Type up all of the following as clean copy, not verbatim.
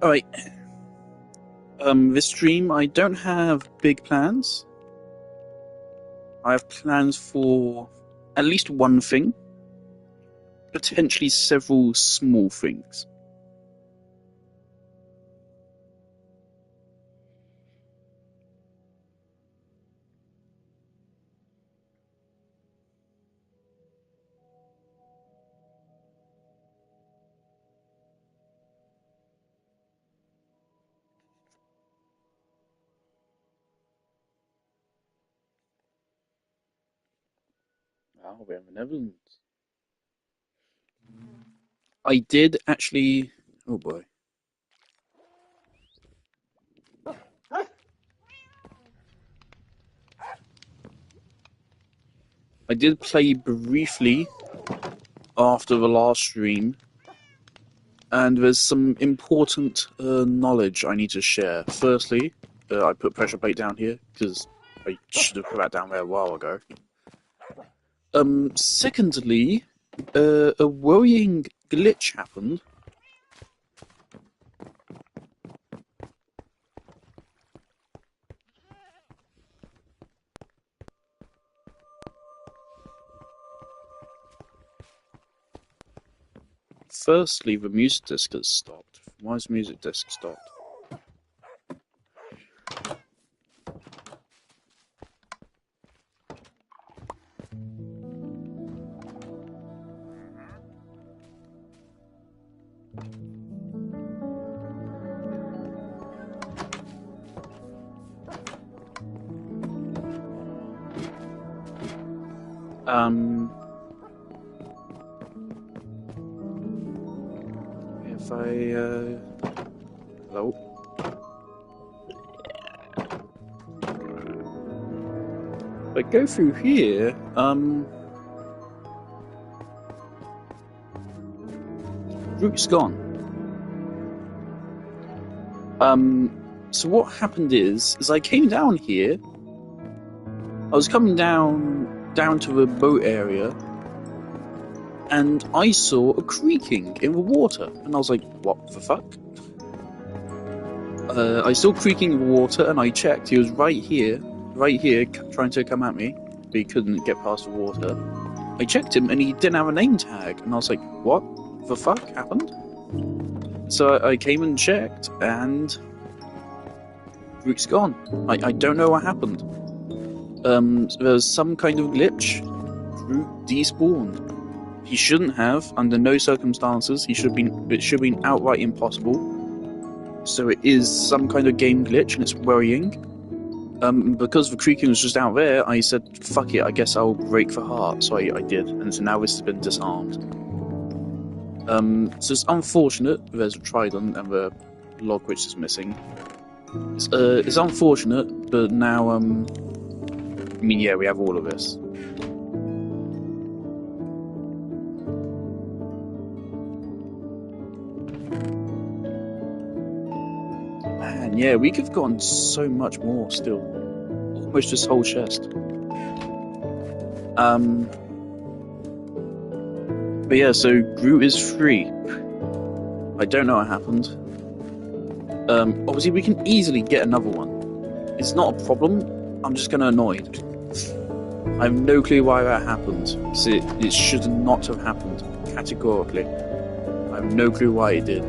Alright, this stream, I don't have big plans. I have plans for at least one thing, potentially several small things. Oh, we have an evidence. I did actually. Oh boy. I did play briefly after the last stream, and there's some important knowledge I need to share. Firstly, I put pressure plate down here because I should have put that down there a while ago. Secondly, a worrying glitch happened. Firstly, the music disc has stopped. Why is the music disc stopped? If I, hello? If I go through here, route's gone. So what happened is I came down here, I was coming down to the boat area, and I saw a creaking in the water, and I was like, what the fuck? I saw creaking in the water, and I checked, he was right here, trying to come at me, but he couldn't get past the water. I checked him, and he didn't have a name tag, and I was like, what the fuck happened? So I came and checked, and route's gone. I don't know what happened. There was some kind of glitch. Route despawned. He shouldn't have, under no circumstances. It should have been outright impossible. So it is some kind of game glitch, and it's worrying. Because the creaking was just out there, I said, fuck it, I guess I'll break for heart. So I did, and so now this has been disarmed. So it's unfortunate. There's a trident and the log which is missing. It's unfortunate, but now, I mean, yeah, we have all of this. Man, yeah, we could have gotten so much more still. Almost this whole chest. But yeah, so Groot is free. I don't know what happened. Obviously we can easily get another one. It's not a problem, I'm just kinda annoyed. I have no clue why that happened. So it should not have happened, categorically. I have no clue why it did.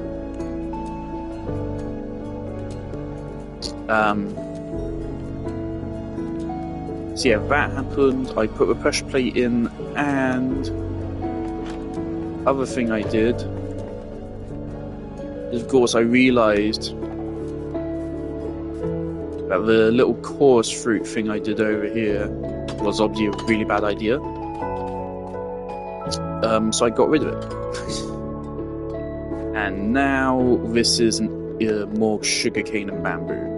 So yeah, that happened, I put the pressure plate in, and other thing I did is, of course, I realised that the little chorus fruit thing I did over here was obviously a really bad idea. So I got rid of it. And now this is more sugarcane and bamboo.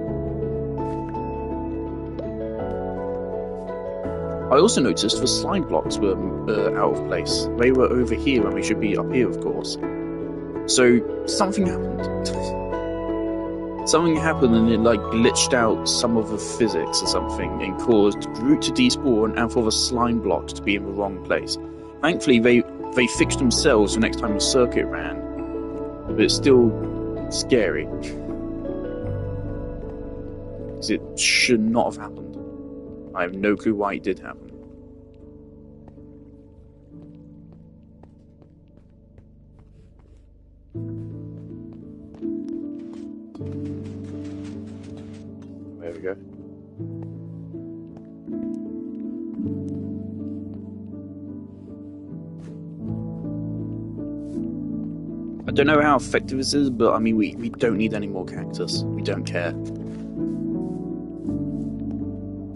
I also noticed the slime blocks were out of place. They were over here when we should be up here, of course. So something happened. Something happened and it like glitched out some of the physics or something and caused Groot to despawn and for the slime blocks to be in the wrong place. Thankfully they fixed themselves the next time the circuit ran. But it's still scary. Because it should not have happened. I have no clue why it did happen. There we go. I don't know how effective this is, but I mean, we don't need any more cactus. We don't care.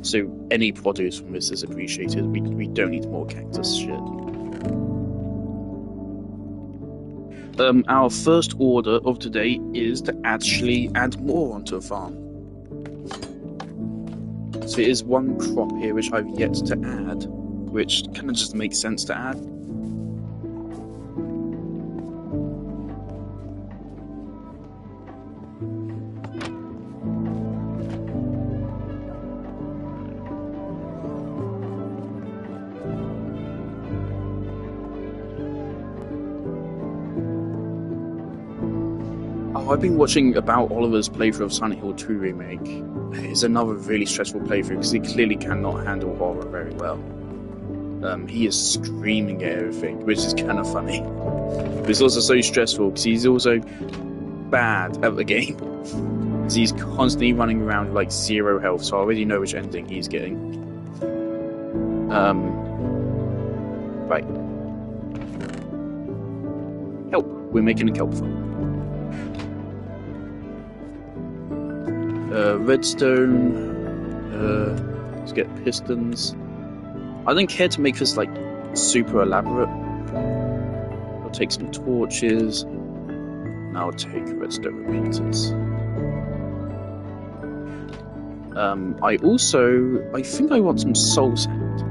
So any produce from this is appreciated. We don't need more cactus shit. Our first order of today is to actually add more onto a farm. So there is one crop here which I've yet to add, which kind of just makes sense to add. Oh, I've been watching about Oliver's playthrough of Silent Hill 2 Remake. It's another really stressful playthrough because he clearly cannot handle horror very well. He is screaming at everything, which is kind of funny. But it's also so stressful because he's also bad at the game. Because he's constantly running around with like 0 health, so I already know which ending he's getting. Right. Kelp. We're making a kelp farm. Redstone. Let's get pistons. I don't care to make this like super elaborate. I'll take some torches. And I'll take redstone repeaters. I think I want some soul sand.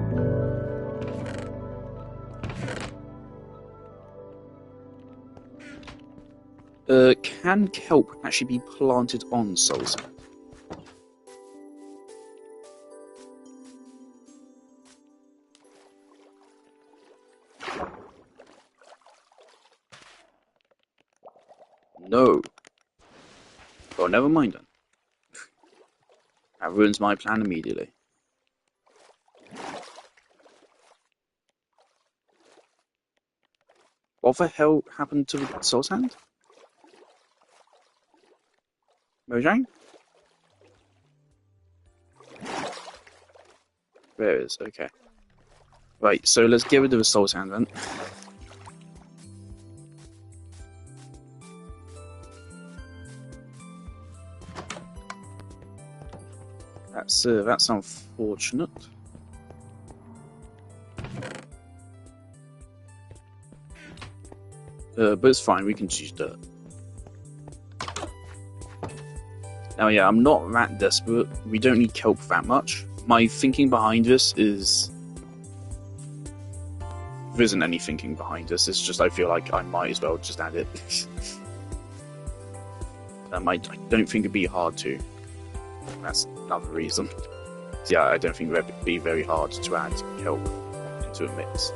Can kelp actually be planted on soul sand? No. Oh, never mind then. That ruins my plan immediately. What the hell happened to the soul sand? Mojang? There it is, okay. Right, so let's get rid of the soul sand then. That's unfortunate. But it's fine, we can choose dirt. Now yeah, I'm not that desperate. We don't need kelp that much. My thinking behind this is... There isn't any thinking behind this, it's just I feel like I might as well just add it. I don't think it'd be hard to. That's another reason. So yeah, I don't think it would be very hard to add kelp into a mix.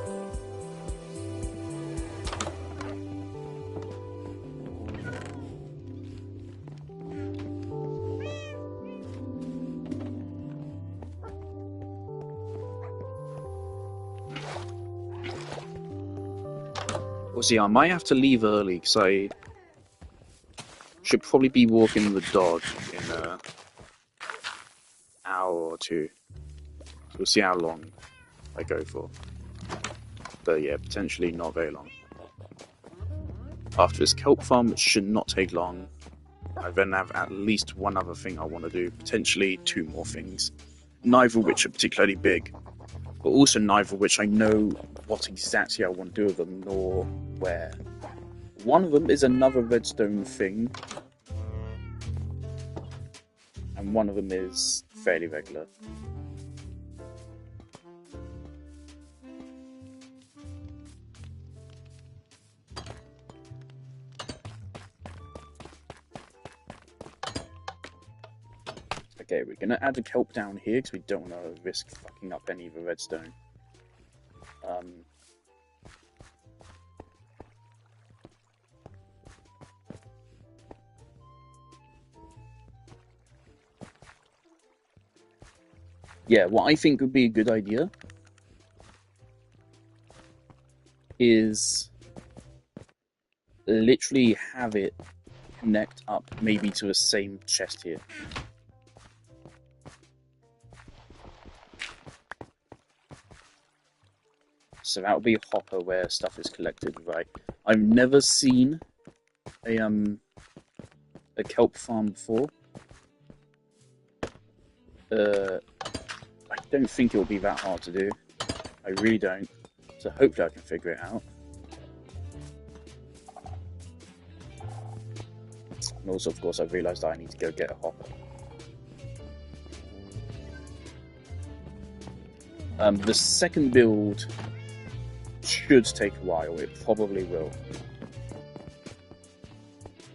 Well, see, I might have to leave early because I should probably be walking the dog in an hour or two. So we'll see how long I go for. But yeah, potentially not very long. After this kelp farm, it should not take long. I then have at least one other thing I want to do, potentially 2 more things. Neither of which are particularly big, but also neither of which I know what exactly I want to do with them, nor where. One of them is another redstone thing, and one of them is fairly regular. Okay, we're gonna add a kelp down here because we don't want to risk fucking up any of the redstone. Yeah, what I think would be a good idea is literally have it connect up maybe to the same chest here. So that would be a hopper where stuff is collected, right? I've never seen a kelp farm before. I don't think it'll be that hard to do. I really don't. So hopefully I can figure it out. And also, of course, I've realised I need to go get a hopper. The second build should take a while. It probably will.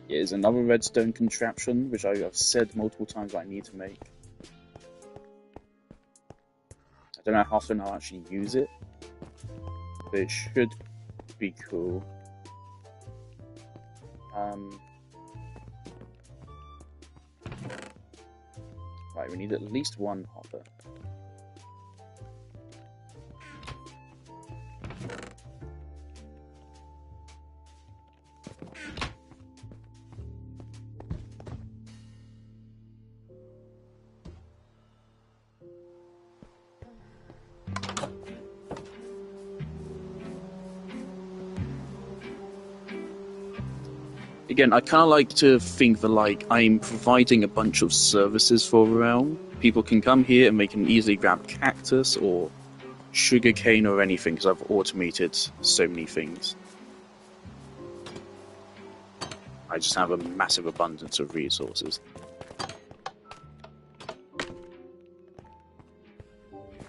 It is another redstone contraption, which I've said multiple times I need to make. I don't know how often I'll actually use it, but it should be cool. Right, we need at least one hopper. Again, I kind of like to think that, like, I'm providing a bunch of services for the realm. People can come here and they can easily grab cactus or sugarcane or anything, because I've automated so many things. I just have a massive abundance of resources.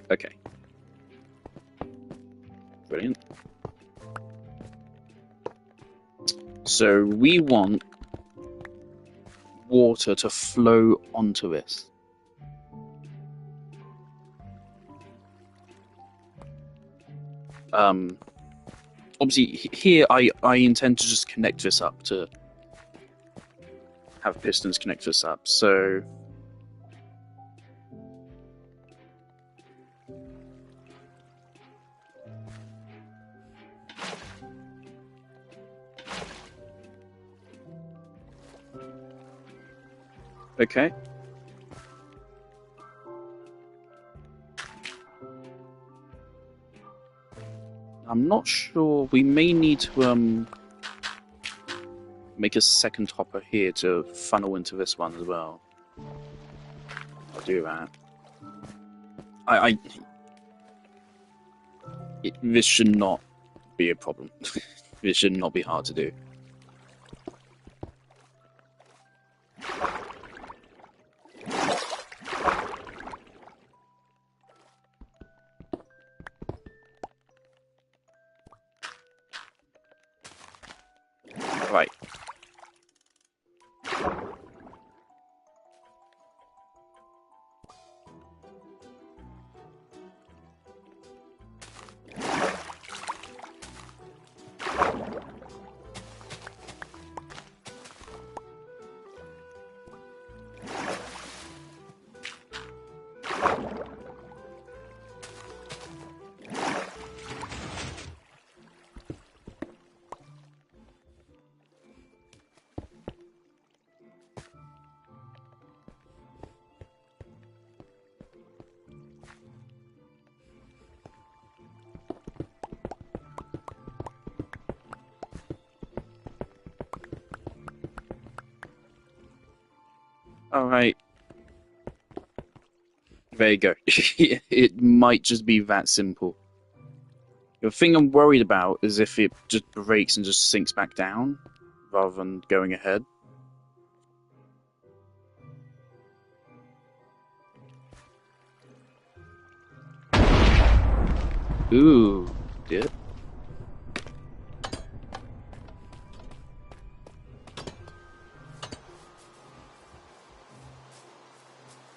Okay. Brilliant. So we want water to flow onto this. Obviously here I intend to just connect this up to have pistons connect this up, so okay. I'm not sure. We may need to make a second hopper here to funnel into this one as well. I'll do that. This should not be a problem. This should not be hard to do. Right. Alright. There you go. It might just be that simple. The thing I'm worried about is if it just breaks and just sinks back down, rather than going ahead. Ooh, did.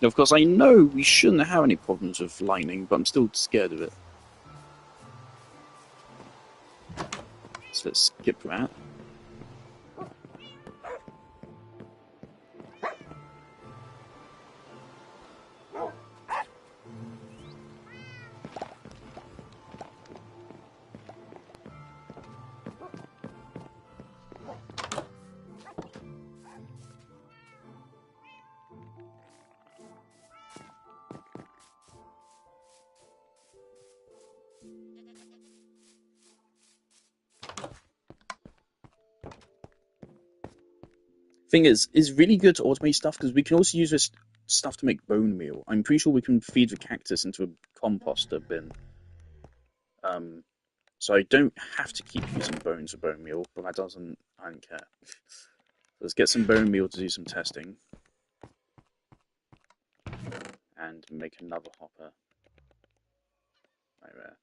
Of course, I know we shouldn't have any problems with lightning, but I'm still scared of it. So let's skip that. Thing is, it's really good to automate stuff because we can also use this stuff to make bone meal. I'm pretty sure we can feed the cactus into a composter bin. So I don't have to keep using bones for bone meal, but I don't care. Let's get some bone meal to do some testing. And make another hopper. Right there.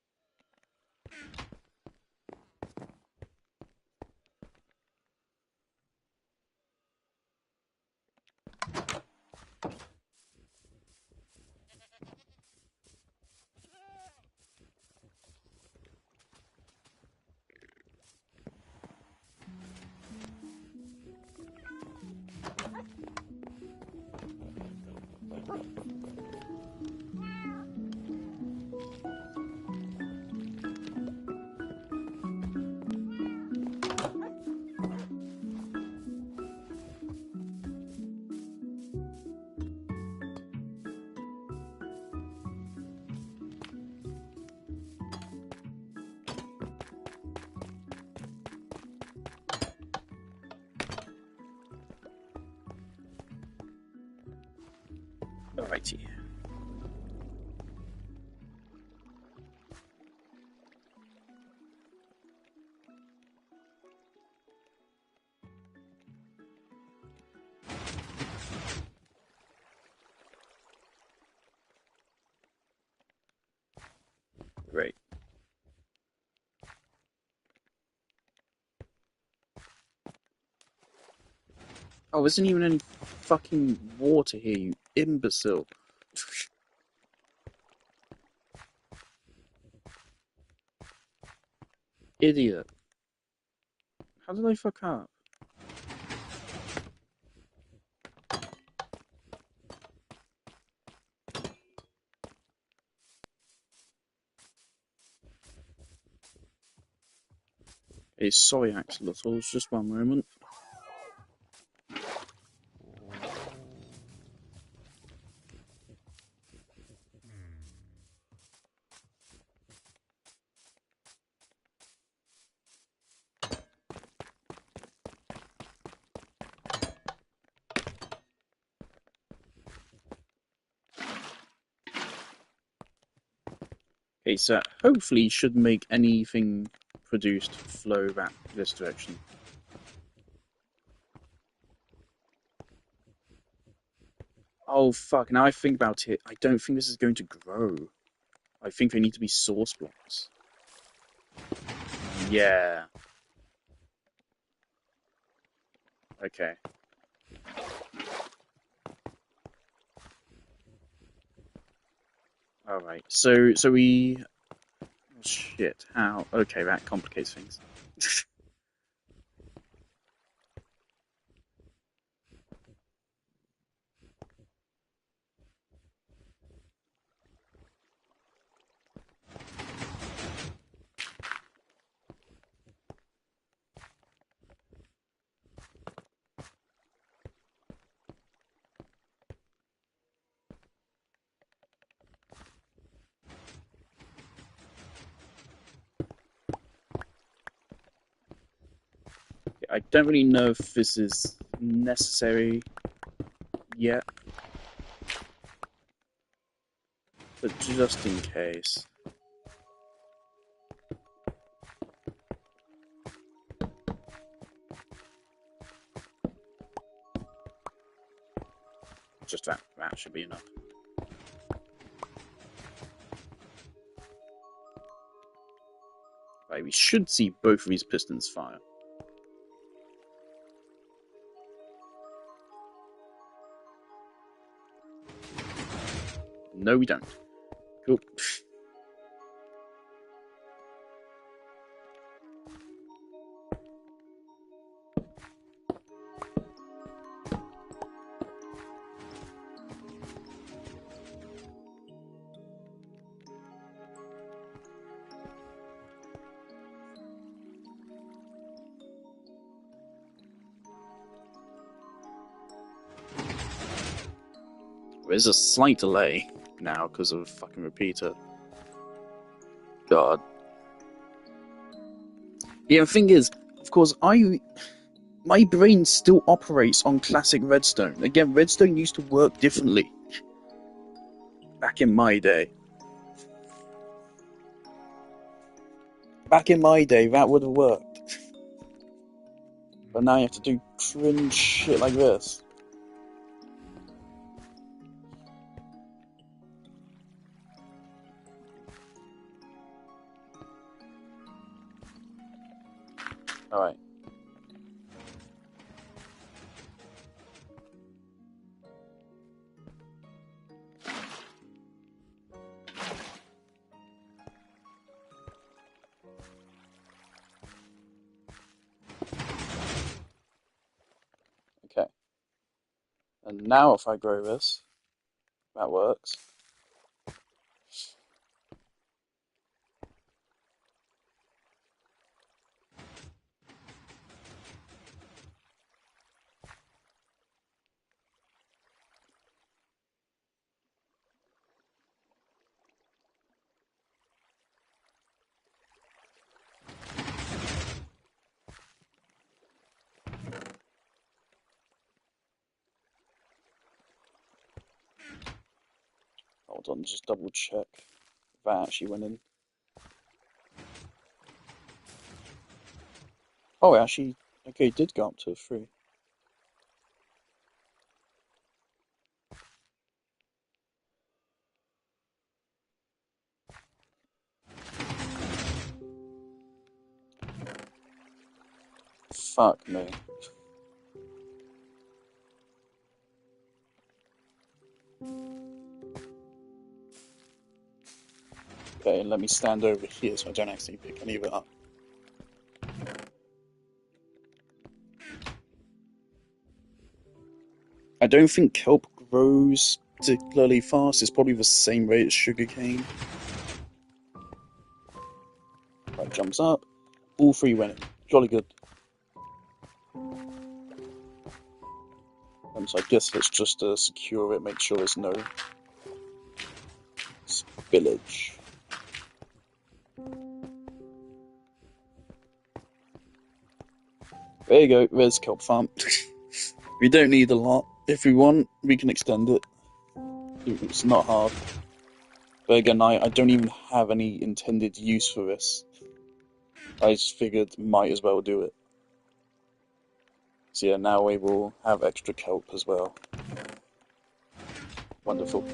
Alrighty. Great. Oh, isn't even any fucking water here, you imbecile. Idiot. How did I fuck up? Hey, sorry, Axolotls, just one moment. Okay, so hopefully should make anything produced flow back this direction. Oh fuck, now I think about it, I don't think this is going to grow. I think they need to be source blocks. Yeah. Okay. Alright, so we... Oh, shit, how? Okay, that complicates things. I don't really know if this is necessary yet, but just in case. Just that should be enough. Right, we should see both of these pistons fire. No, we don't. Cool. There's a slight delay now because of a fucking repeater. God. Yeah, the thing is, of course, My brain still operates on classic redstone. Again, redstone used to work differently. Back in my day. Back in my day, that would have worked. But now you have to do cringe shit like this. Alright. Okay. And now if I grow this, that works. Hold on, just double check if that actually went in. Oh, it actually, okay, it did go up to 3. Fuck me. Okay, let me stand over here so I don't actually pick any of it up. I don't think kelp grows particularly fast. It's probably the same rate as sugarcane. Right, jumps up. All 3 went in. Jolly good. So I guess let's just secure it, make sure there's no spillage. There you go, there's kelp farm. We don't need a lot. If we want, we can extend it. It's not hard. But again, I don't even have any intended use for this. I just figured might as well do it. So yeah, now we will have extra kelp as well. Wonderful.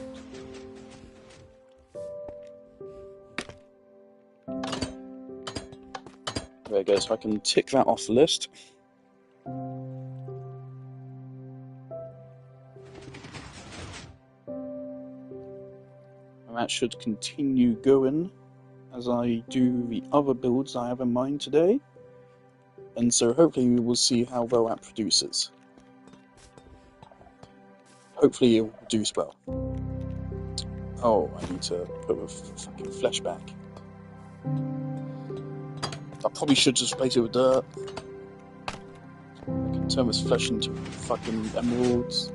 There you go, so I can tick that off the list. And that should continue going as I do the other builds I have in mind today. And so hopefully we will see how well that produces. Hopefully it will produce well. Oh, I need to put the fucking flesh back. I probably should just replace it with dirt. I can turn this flesh into fucking emeralds.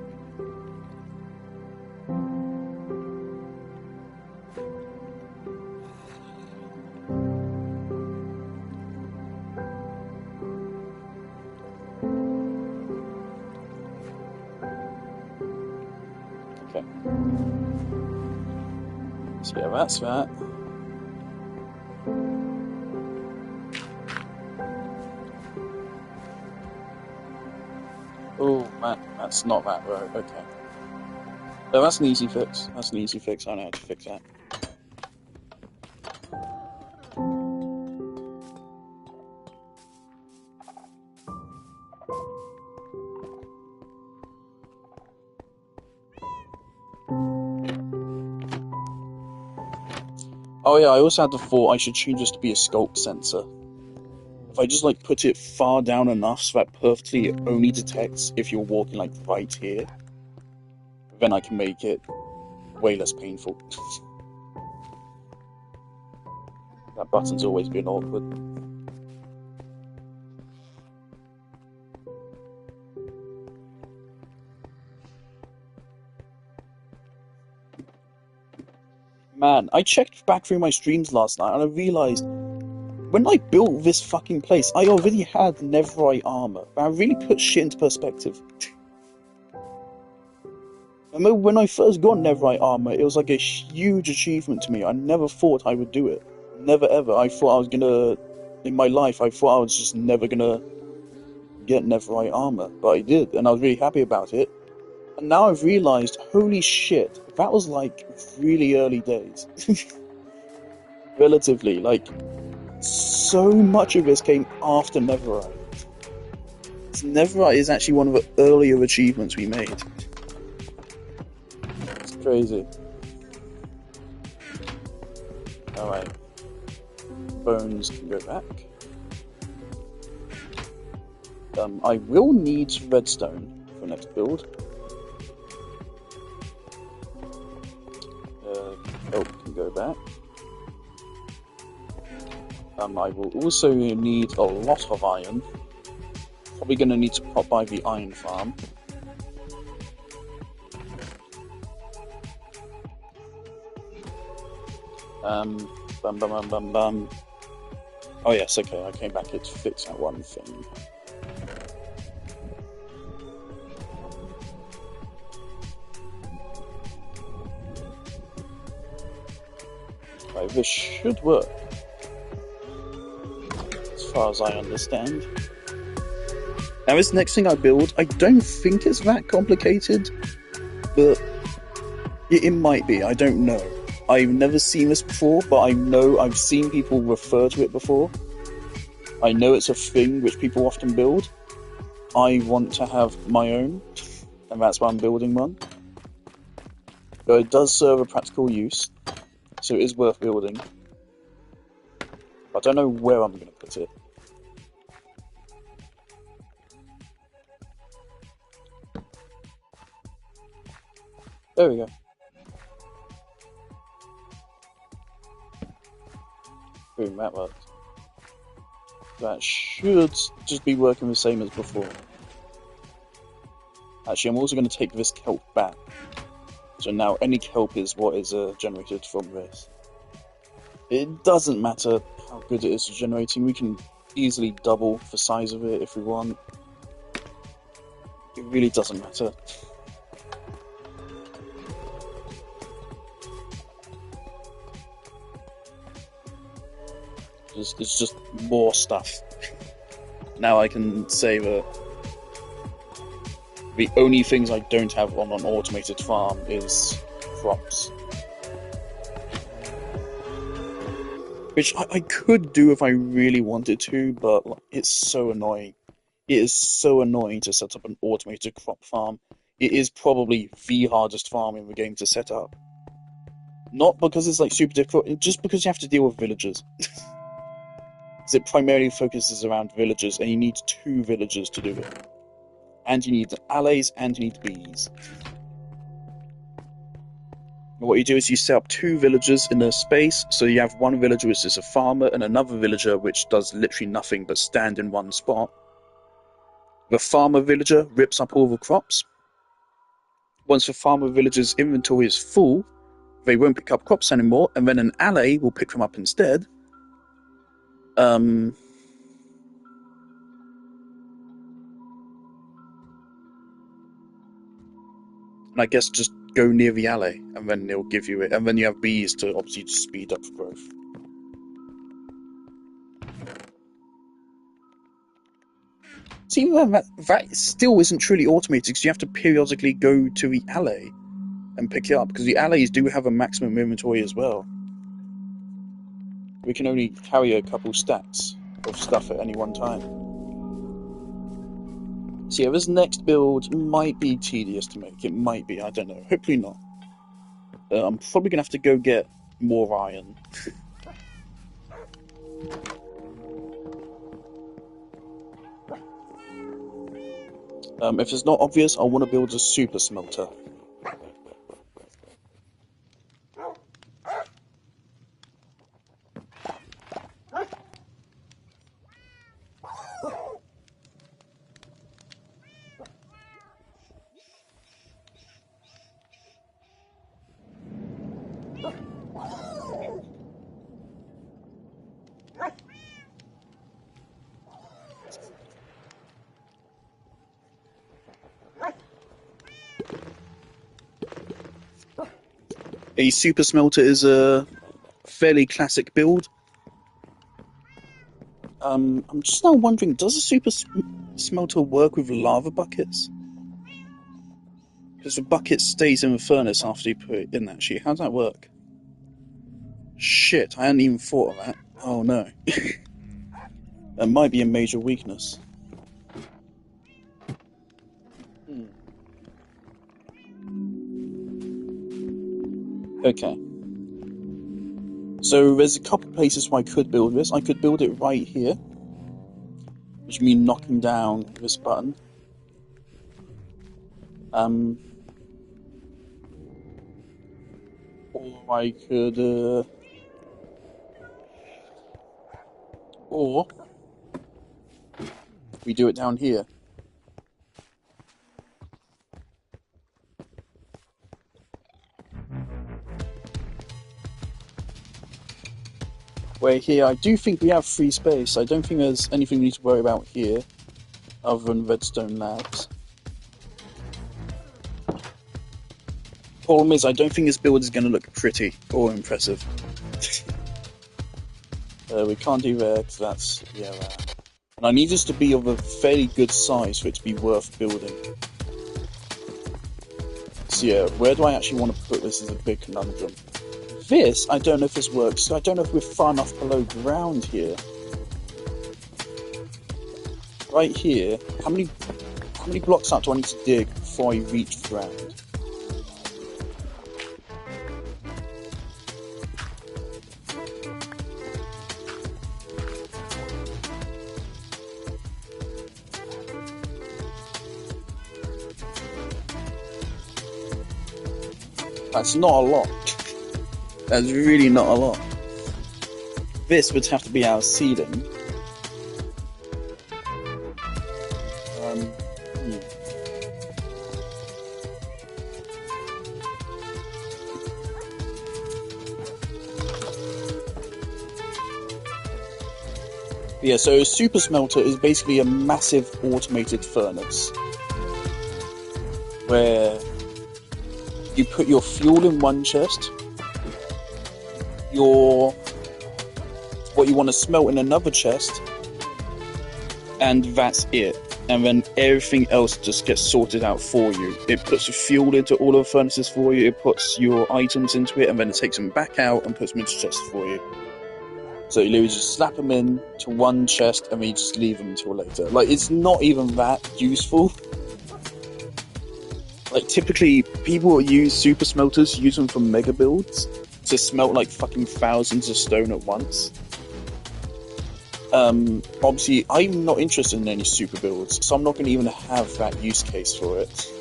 Okay. So yeah, that's that. Oh, that's not that road. Okay. No, that's an easy fix. That's an easy fix. I know how to fix that. Oh yeah, I also had the thought I should change this to be a sculpt sensor. If I just like put it far down enough so that perfectly it only detects if you're walking like right here, then I can make it way less painful. That button's always been awkward. Man, I checked back through my streams last night and I realised when I built this fucking place, I already had netherite armor. That really put shit into perspective. I remember when I first got netherite armor, it was like a huge achievement to me. I never thought I would do it. Never ever. I thought I was gonna, in my life, I thought I was just never gonna get netherite armor. But I did, and I was really happy about it. And now I've realized, holy shit, that was like really early days. Relatively, like, so much of this came after netherite. Netherite is actually one of the earlier achievements we made. It's crazy. Alright. Bones can go back. I will need redstone for next build. Kelp can go back. I will also need a lot of iron. Probably going to need to pop by the iron farm. Bum. Oh yes, okay, I came back here to fix that one thing. Right, this should work. As far as I understand. Now this next thing I build, I don't think it's that complicated, but it might be, I don't know. I've never seen this before, but I know I've seen people refer to it before. I know it's a thing which people often build. I want to have my own, and that's why I'm building one. But it does serve a practical use, so it is worth building. I don't know where I'm going to put it. There we go. Boom, that worked. That should just be working the same as before. Actually, I'm also going to take this kelp back. So now any kelp is what is generated from this. It doesn't matter how good it is for generating, we can easily double the size of it if we want. It really doesn't matter. It's just more stuff. Now I can say that the only things I don't have on an automated farm is crops. Which I could do if I really wanted to, but it's so annoying. It is so annoying to set up an automated crop farm. It is probably the hardest farm in the game to set up. Not because it's like super difficult, just because you have to deal with villagers. Because it primarily focuses around villagers, and you need 2 villagers to do it. And you need allays, and you need bees. And what you do is you set up 2 villagers in a space, so you have one villager which is a farmer, and another villager which does literally nothing but stand in one spot. The farmer villager rips up all the crops. Once the farmer villager's inventory is full, they won't pick up crops anymore, and then an allay will pick them up instead. And I guess just go near the alley, and then they'll give you it, and then you have bees to obviously speed up growth. See, that still isn't truly automated, because you have to periodically go to the alley and pick it up, because the allays do have a maximum inventory as well. We can only carry a couple stacks of stuff at any one time. So yeah, this next build might be tedious to make. It might be, I don't know. Hopefully not. I'm probably going to have to go get more iron. If it's not obvious, I want to build a super smelter. A super smelter is a fairly classic build. I'm just now wondering, does a super smelter work with lava buckets? Because the bucket stays in the furnace after you put it in, actually. How does that work? Shit, I hadn't even thought of that. Oh no. That might be a major weakness. Okay. So there's a couple places where I could build this. I could build it right here, which means knocking down this button. Or I could, or we do it down here. Where here, I do think we have free space. I don't think there's anything we need to worry about here, other than redstone labs. Problem is, I don't think this build is going to look pretty or impressive. We can't do that, because that's, yeah, and I need this to be of a fairly good size for it to be worth building. So yeah, where do I actually want to put this is a big conundrum. This, I don't know if this works. I don't know if we're far enough below ground here. Right here, how many blocks up do I need to dig before I reach ground? That's not a lot. That's really not a lot. This would have to be our ceiling. Yeah, so a super smelter is basically a massive automated furnace where you put your fuel in one chest, what you want to smelt in another chest, and that's it. And then everything else just gets sorted out for you. It puts the fuel into all of the furnaces for you, it puts your items into it, and then it takes them back out and puts them into chests for you. So you literally just slap them in to one chest and then you just leave them until later. Like, it's not even that useful. Like, typically, people who use super smelters use them for mega builds to smelt like fucking thousands of stone at once. Obviously, I'm not interested in any super builds, so I'm not going to even have that use case for it.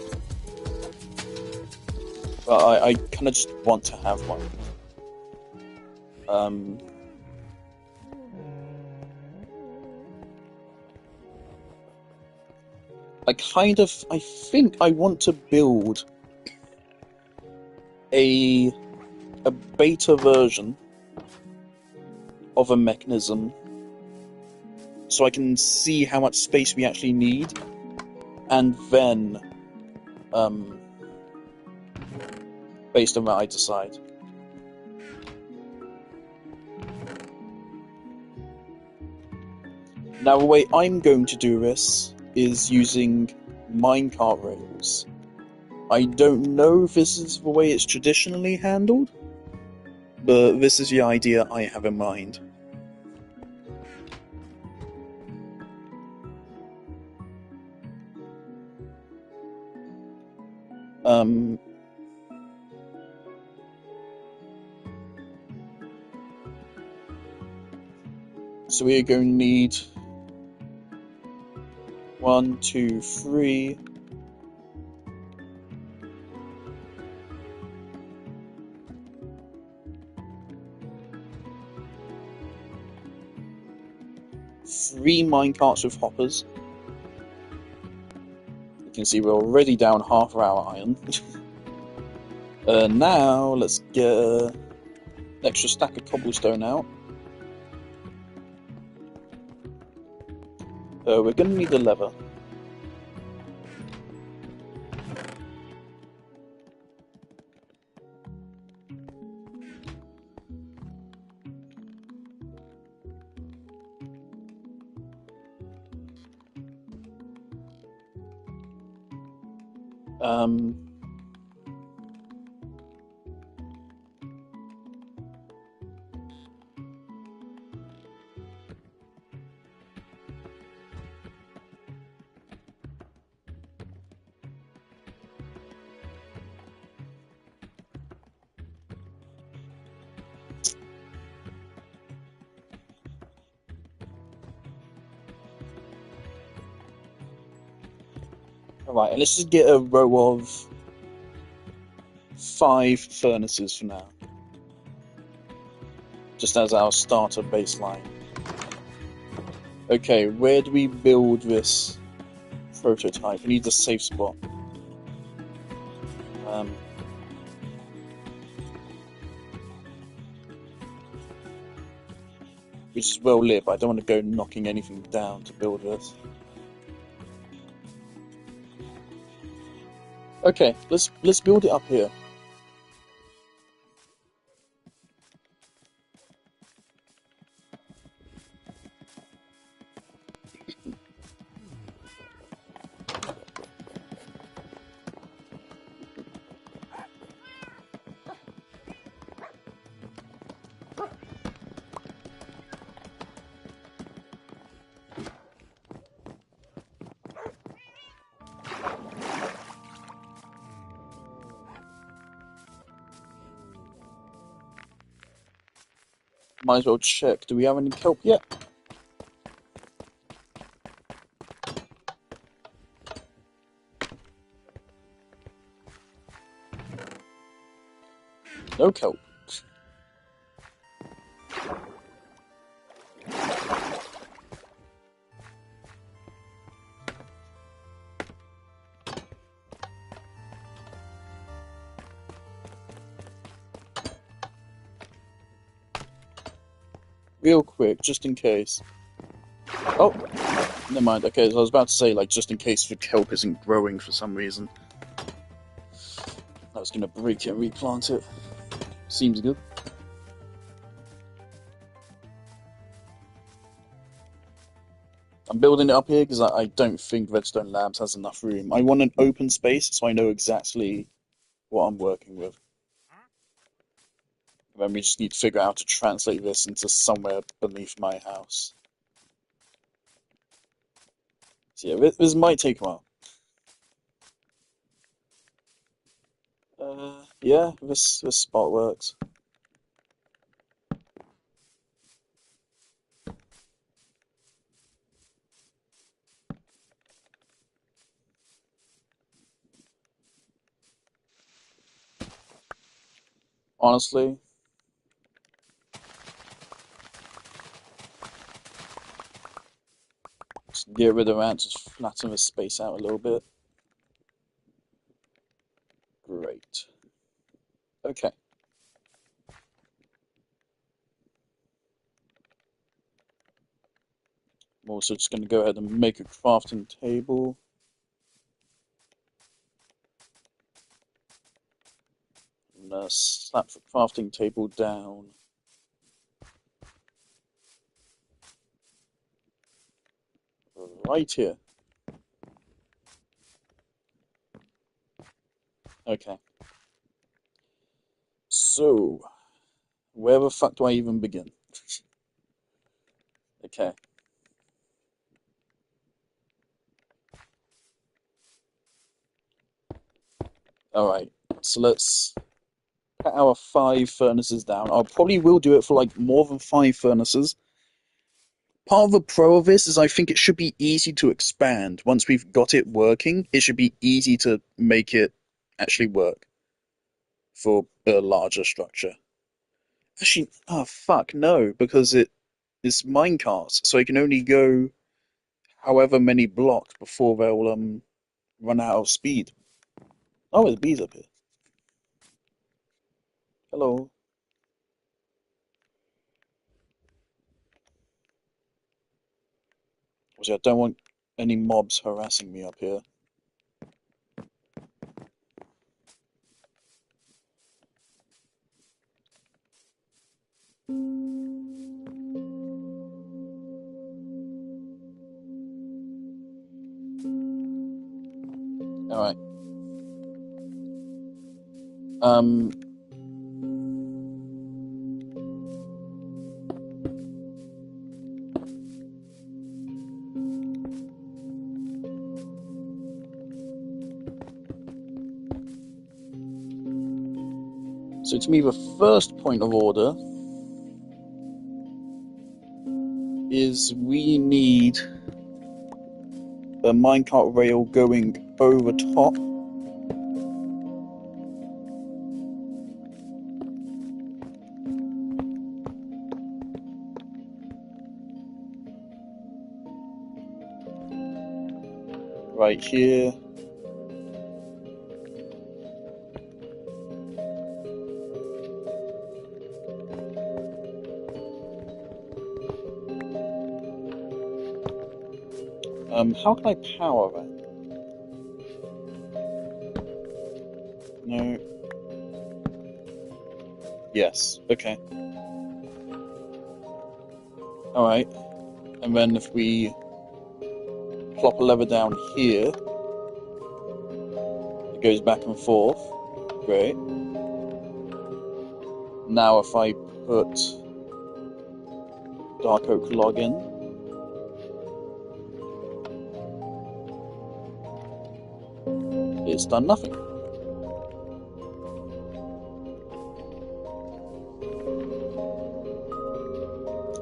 But I kind of just want to have one. I think I want to build a beta version of a mechanism so I can see how much space we actually need, and then, based on that, I decide. Now, the way I'm going to do this is using minecart rails. I don't know if this is the way it's traditionally handled, but this is the idea I have in mind. So we're going to need 1, 2, 3. Three minecarts with hoppers. You can see we're already down half of our iron. Now let's get an extra stack of cobblestone out. We're going to need the lever. Um, Alright, and let's just get a row of 5 furnaces for now. Just as our starter baseline. Okay, where do we build this prototype? We need a safe spot. Which is well lit, but I don't want to go knocking anything down to build this. Okay, let's build it up here. Might as well check. Do we have any kelp yet? No kelp. Real quick, just in case. Oh, never mind. Okay, so I was about to say, like, just in case the kelp isn't growing for some reason. I was gonna break it and replant it. Seems good. I'm building it up here because I don't think Redstone Labs has enough room. I want an open space so I know exactly what I'm working with. And then we just need to figure out how to translate this into somewhere beneath my house. So yeah, this might take a while. Yeah, this spot works. Honestly, just get rid of that, just flatten the space out a little bit. Great. Okay. I'm also just going to go ahead and make a crafting table. I'm going to slap the crafting table down. Right here. Okay. So, where the fuck do I even begin? Okay. Alright. So let's put our 5 furnaces down. I probably will do it for like more than 5 furnaces. Part of the pro of this is I think it should be easy to expand. Once we've got it working, it should be easy to make it actually work for a larger structure. Actually, oh fuck, no, because it's minecarts, so I can only go however many blocks before they'll run out of speed. Oh, there's bees up here. Hello. Obviously, I don't want any mobs harassing me up here. Alright. Um, so to me, the first point of order is we need a minecart rail going over top. Right here. How can I power that? No. Yes. Okay. Alright. And then if we plop a lever down here, it goes back and forth. Great. Now if I put dark oak log in, it's done nothing.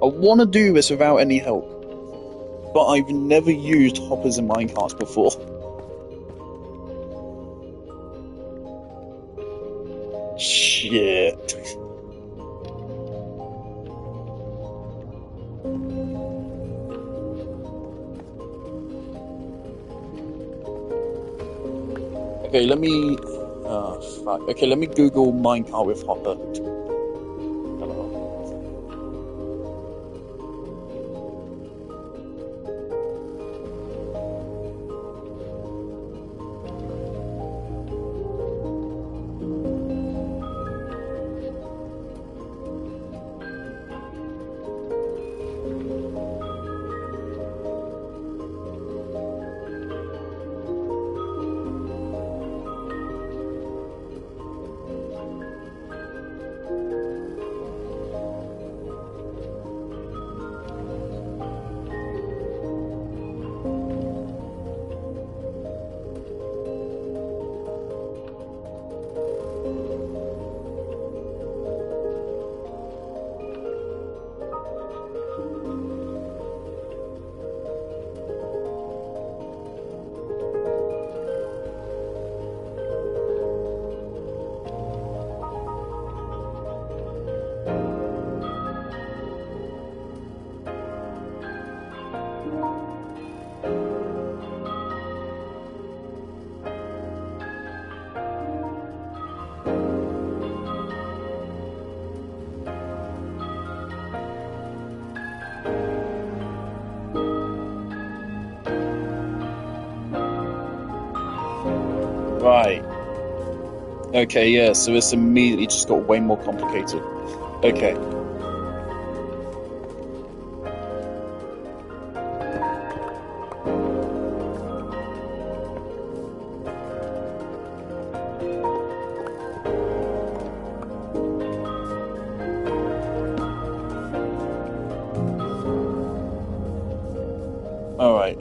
I want to do this without any help, but I've never used hoppers in minecarts before. Shit. Okay, let me... fuck. Okay, let me Google minecart with hopper. Right. Okay, yeah, so this immediately just got way more complicated. Okay. Alright.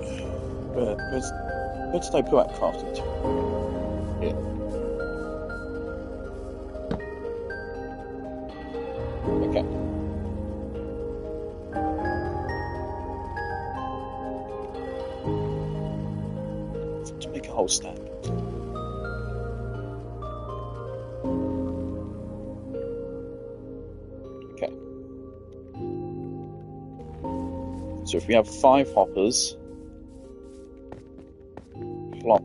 Where did I put that crafting table? Here. Okay. To make a whole stack. Okay. So if we have 5 hoppers, plop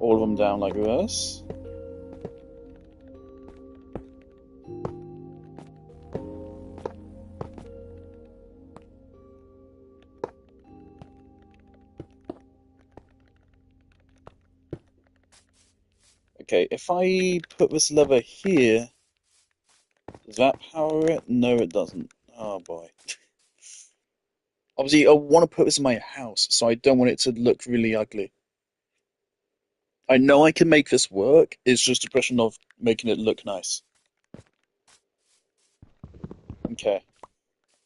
all of them down like this. Okay, if I put this lever here, does that power it? No, it doesn't. Oh boy. Obviously, I want to put this in my house, so I don't want it to look really ugly. I know I can make this work. It's just a question of making it look nice. Okay.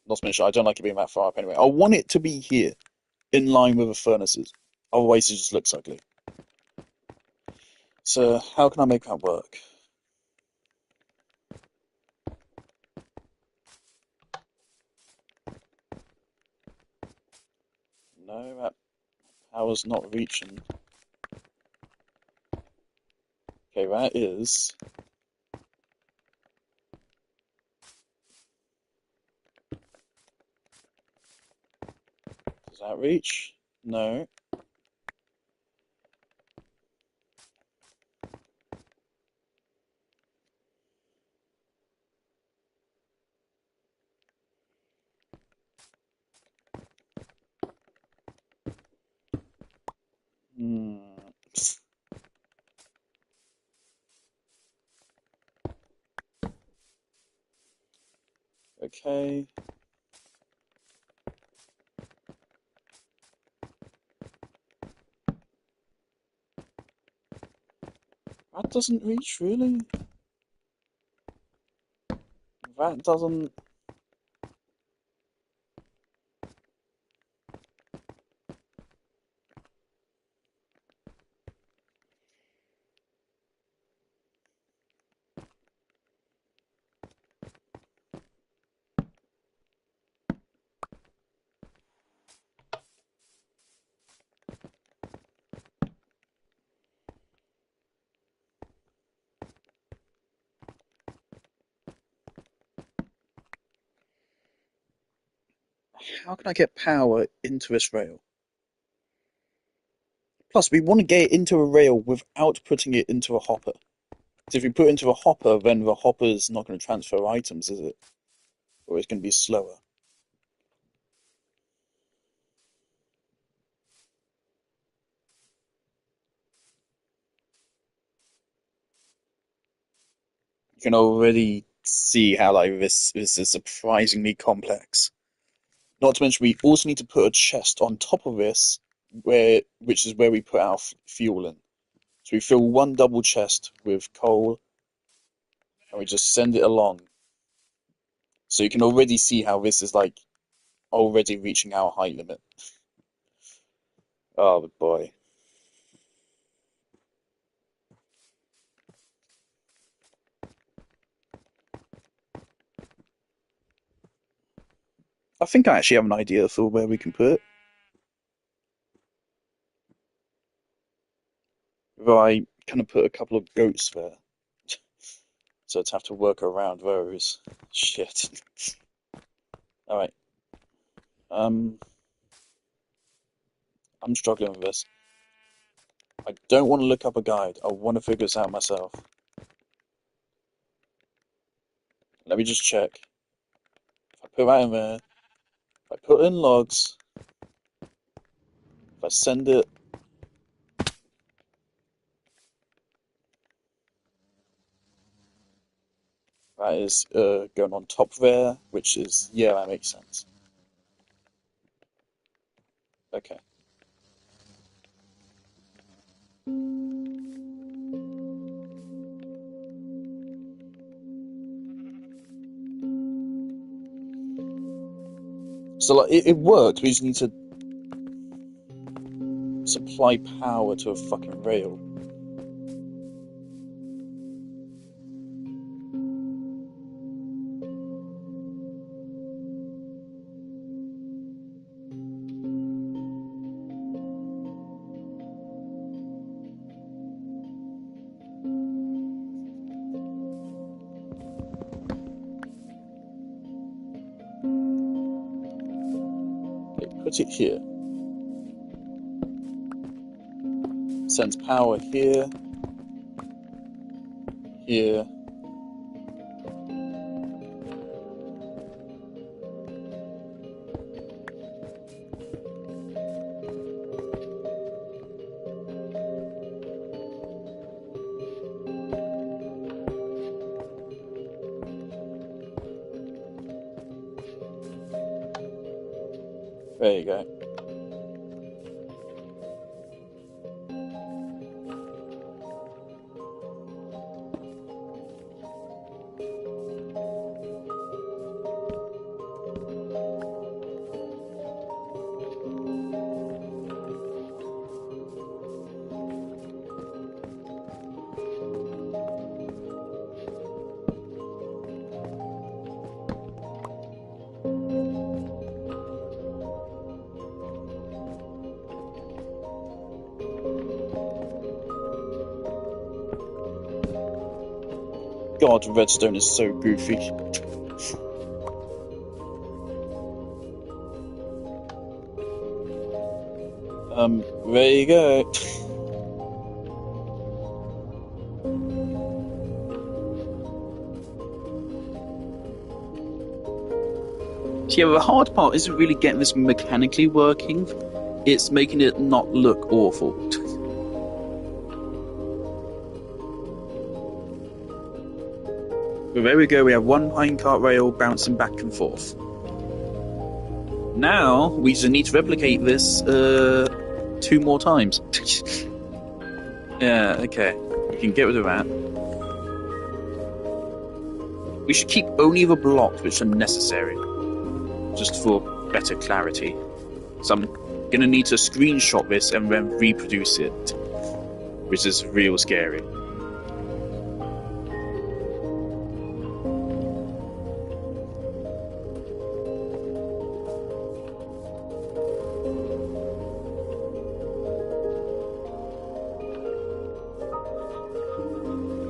Not to mention, I don't like it being that far up anyway. I want it to be here, in line with the furnaces. Otherwise, it just looks ugly. So, how can I make that work? No, that power's not reaching. Okay, that is. Does that reach? No. Hmm. Okay. That doesn't reach, really? That doesn't. How can I get power into this rail? Plus, we want to get it into a rail without putting it into a hopper. So if we put it into a hopper, then the hopper's not going to transfer items, is it? Or it's going to be slower. You can already see how like this is surprisingly complex. Not to mention, we also need to put a chest on top of this, which is where we put our fuel in. So we fill one double chest with coal, and we just send it along. So you can already see how this is like already reaching our height limit. Oh boy. I think I actually have an idea for where we can put it. Though I kind of put a couple of goats there. So I'd have to work around those. Shit. Alright. Um, I'm struggling with this. I don't want to look up a guide. I want to figure this out myself. Let me just check. If I put that in there, if I put in logs, if I send it, that is going on top there, which is, yeah, that makes sense. Okay. So like it works, we just need to supply power to a fucking rail. Okay, put it here. Sends power here, here. There you go. God, redstone is so goofy. There you go. Yeah, the hard part isn't really getting this mechanically working. It's making it not look awful. But there we go, we have one minecart rail bouncing back and forth. Now, we just need to replicate this 2 more times. Yeah, okay. We can get rid of that. We should keep only the blocks which are necessary. Just for better clarity. So I'm gonna need to screenshot this and then reproduce it. Which is real scary.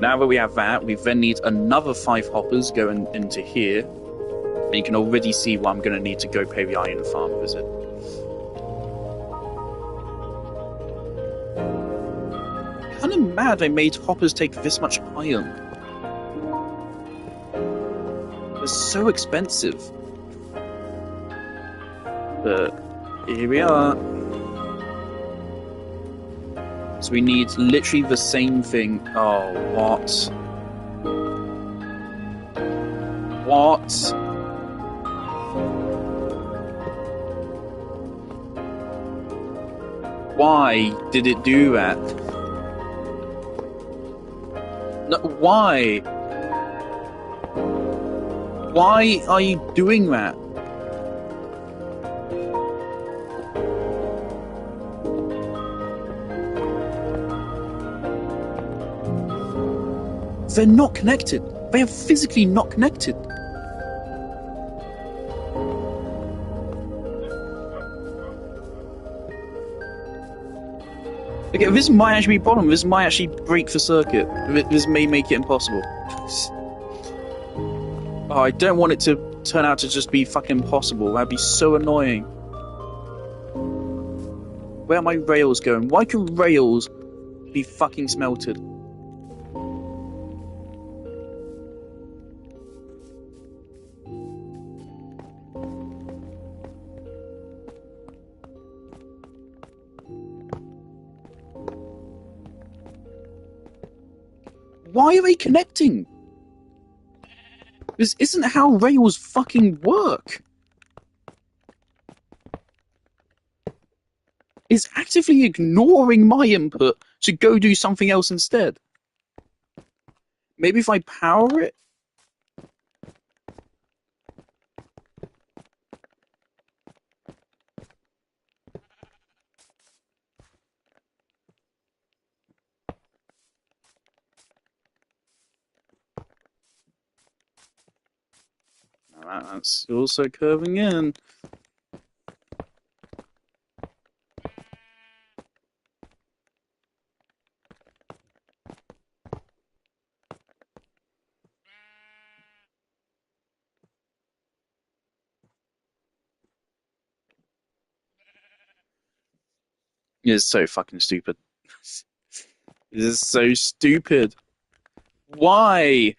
Now that we have that, we then need another 5 hoppers going into here. And you can already see why I'm going to need to go pay the iron farm visit. Kind of mad I made hoppers take this much iron. They're so expensive. But here we are. So we need literally the same thing. Oh, what? What? Why did it do that? No, why? Why are you doing that? They're not connected. They are physically not connected. Okay, this might actually be a problem. This might actually break the circuit. This may make it impossible. Oh, I don't want it to turn out to just be fucking impossible. That'd be so annoying. Where are my rails going? Why can rails be fucking smelted? Why are they connecting? This isn't how rails fucking work. It's actively ignoring my input to go do something else instead. Maybe if I power it? That's also curving in. It's so fucking stupid. This is so stupid. Why?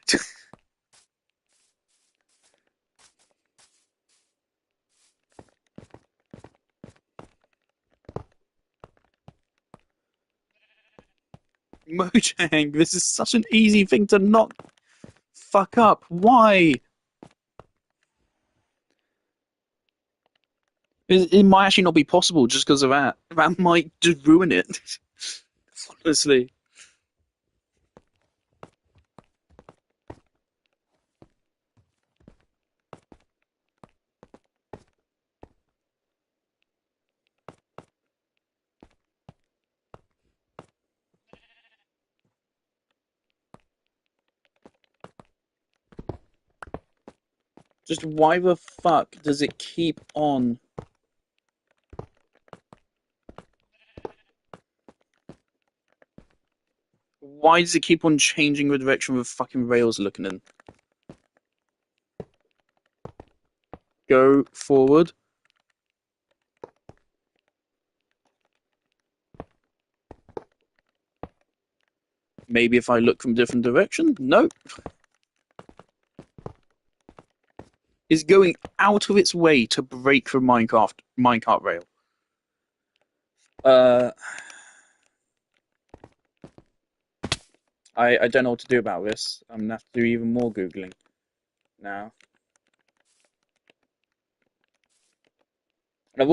Mojang, this is such an easy thing to not fuck up. Why? It might actually not be possible just because of that. That might just ruin it. Honestly. Just why the fuck does it keep on? Why does it keep on changing the direction of the fucking rails looking in? Go forward. Maybe if I look from a different direction? Nope. Is going out of its way to break the minecart rail. I don't know what to do about this. I'm gonna have to do even more Googling now. And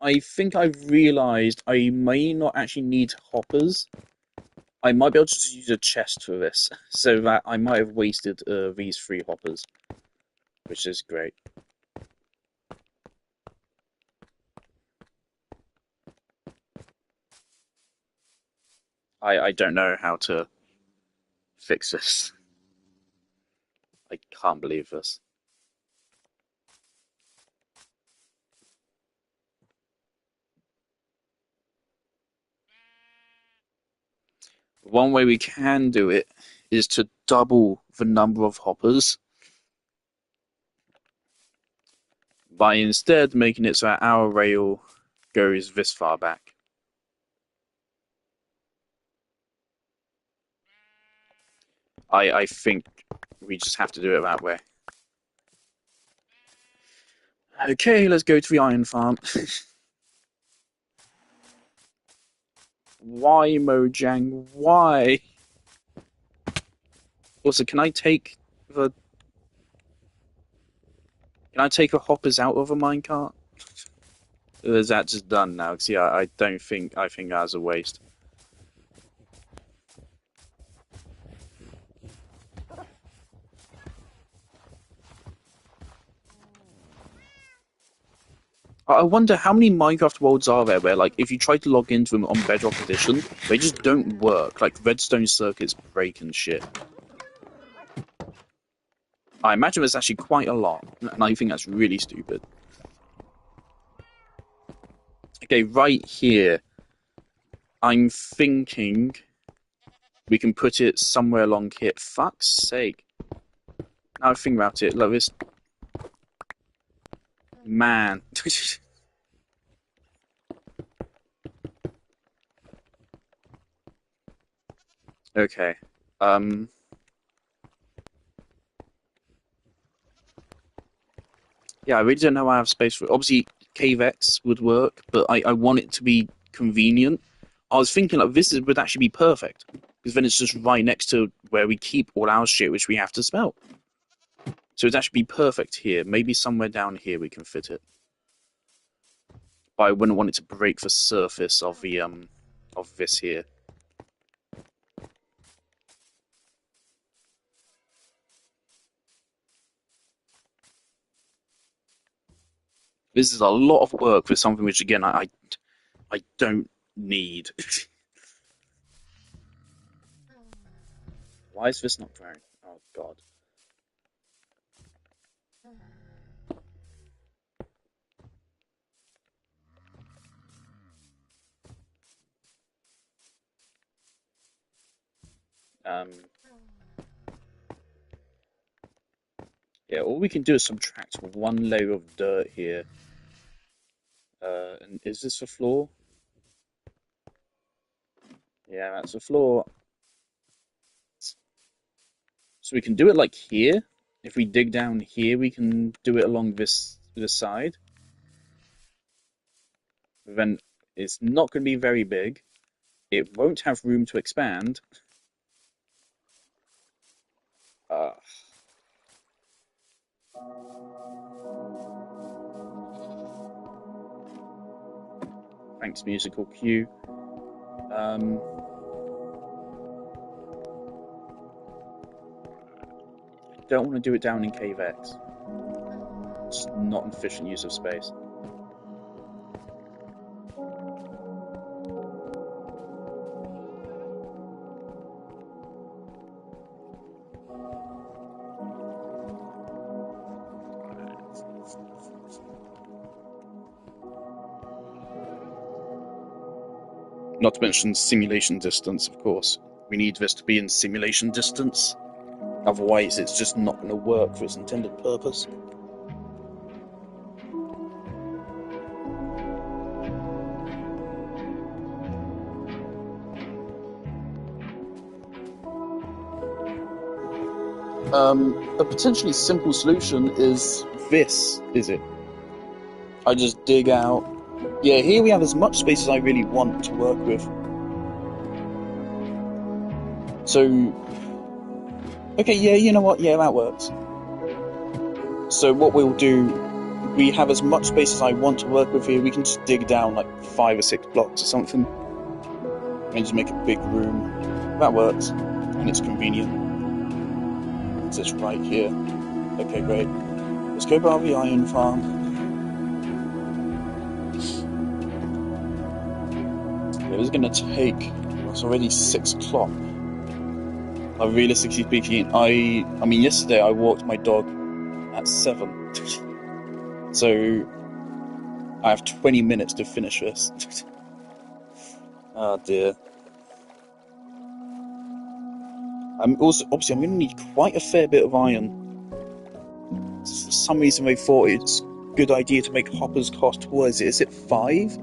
I think I've realised I may not actually need hoppers. I might be able to just use a chest for this, so that I might have wasted these 3 hoppers, which is great. I don't know how to fix this. I can't believe this. One way we can do it is to double the number of hoppers by instead making it so that our rail goes this far back. I think we just have to do it that way. Okay, let's go to the iron farm. Why, Mojang? Why? Also, can I take the hoppers out of a minecart? Or is that just done now? Because yeah, I think that's a waste. I wonder how many Minecraft worlds are there where, like, if you try to log into them on Bedrock Edition, they just don't work. Like, redstone circuits break and shit. I imagine there's actually quite a lot, and I think that's really stupid. Okay, right here, I'm thinking we can put it somewhere along here. Fuck's sake. Now I think about it, like this. Man. Okay. Yeah, I really don't know how I have space for it. Obviously, CaveX would work, but I want it to be convenient. I was thinking like would actually be perfect because then it's just right next to where we keep all our shit, which we have to smelt. So it'd actually be perfect here. Maybe somewhere down here we can fit it. But I wouldn't want it to break the surface of the of this here. This is a lot of work for something which again I don't need. Why is this not growing? Oh god. Um Yeah, all we can do is subtract 1 layer of dirt here. And is this the floor? Yeah, that's the floor. So we can do it like here. If we dig down here, we can do it along this side. Then it's not going to be very big. It won't have room to expand. Uh, Thanks, musical cue. Don't want to do it down in Cave X. It's not an efficient use of space. Not to mention simulation distance, of course. We need this to be in simulation distance. Otherwise, it's just not going to work for its intended purpose. A potentially simple solution is this, is it? I just dig out. Yeah, here we have as much space as I really want to work with. So, okay, yeah, you know what? Yeah, that works. So what we'll do, we have as much space as I want to work with here. We can just dig down like 5 or 6 blocks or something, and just make a big room. That works, and it's convenient. It's just right here. Okay, great. Let's go by the iron farm. It was gonna take. It's already 6 o'clock. Realistically speaking, I mean, yesterday I walked my dog at 7, so I have 20 minutes to finish this. Oh dear. I'm also obviously I'm going to need quite a fair bit of iron. For some reason, they thought it's a good idea to make hoppers cost. What is it? Is it 5?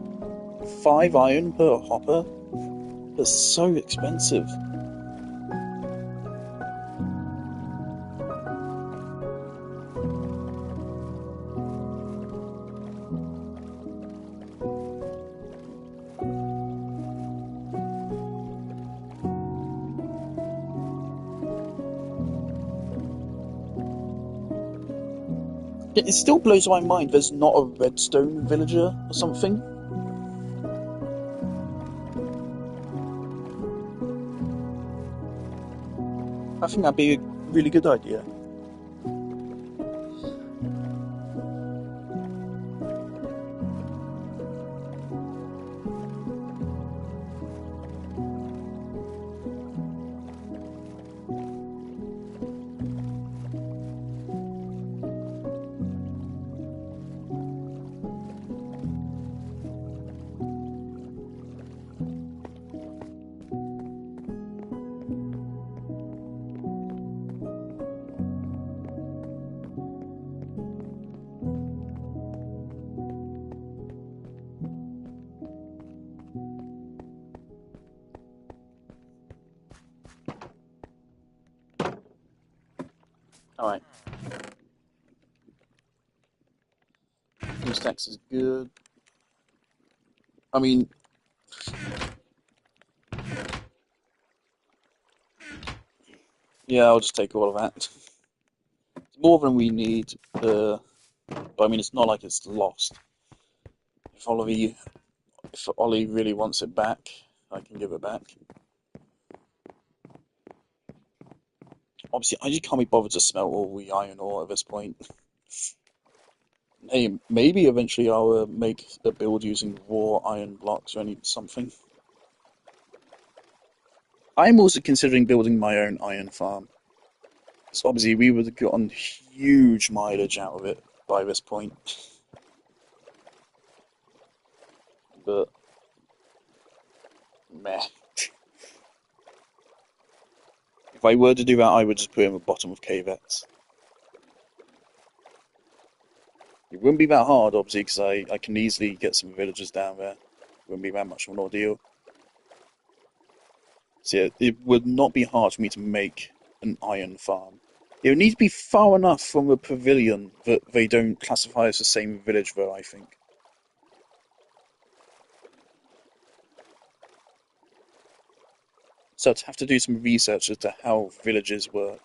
5 iron per hopper? That's so expensive. It still blows my mind there's not a redstone villager or something. I think that'd be a really good idea. Alright. 2 stacks is good. I mean, yeah, I'll just take all of that. It's more than we need, but I mean, it's not like it's lost. If Ollie really wants it back, I can give it back. Obviously, I just can't be bothered to smelt all the iron ore at this point. Hey, maybe eventually I'll make a build using raw iron blocks or something. I'm also considering building my own iron farm. So obviously we would have gotten huge mileage out of it by this point. But, meh. If I were to do that, I would just put it in the bottom of cavettes. It wouldn't be that hard, obviously, because I can easily get some villagers down there. It wouldn't be that much of an ordeal. So yeah, it would not be hard for me to make an iron farm. It would need to be far enough from a pavilion that they don't classify as the same village, though, I think. So I'd have to do some research as to how villages work.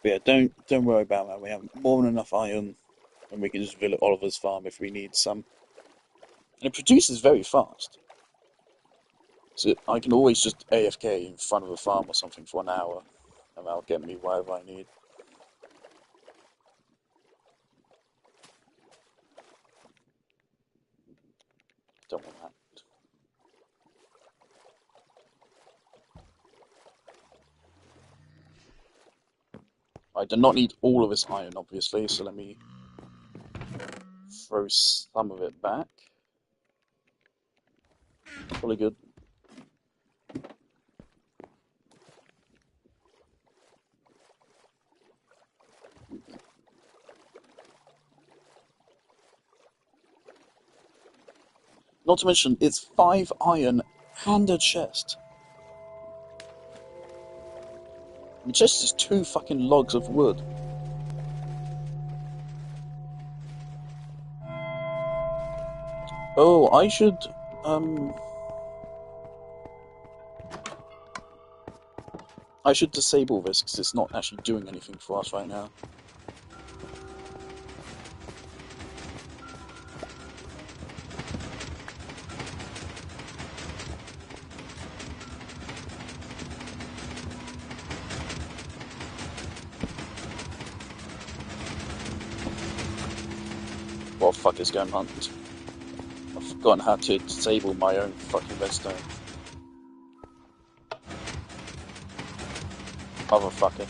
But yeah, don't worry about that. We have more than enough iron, and we can just visit Oliver's farm if we need some. And it produces very fast. So I can always just AFK in front of a farm or something for an hour, and that'll get me whatever I need. Don't want that. I do not need all of this iron, obviously, so let me throw some of it back. Probably good. Not to mention, it's 5 iron and a chest. The chest is 2 fucking logs of wood. Oh, I should, I should disable this, because it's not actually doing anything for us right now. What the fuck is going on? I've forgotten how to disable my own fucking redstone. Motherfucker.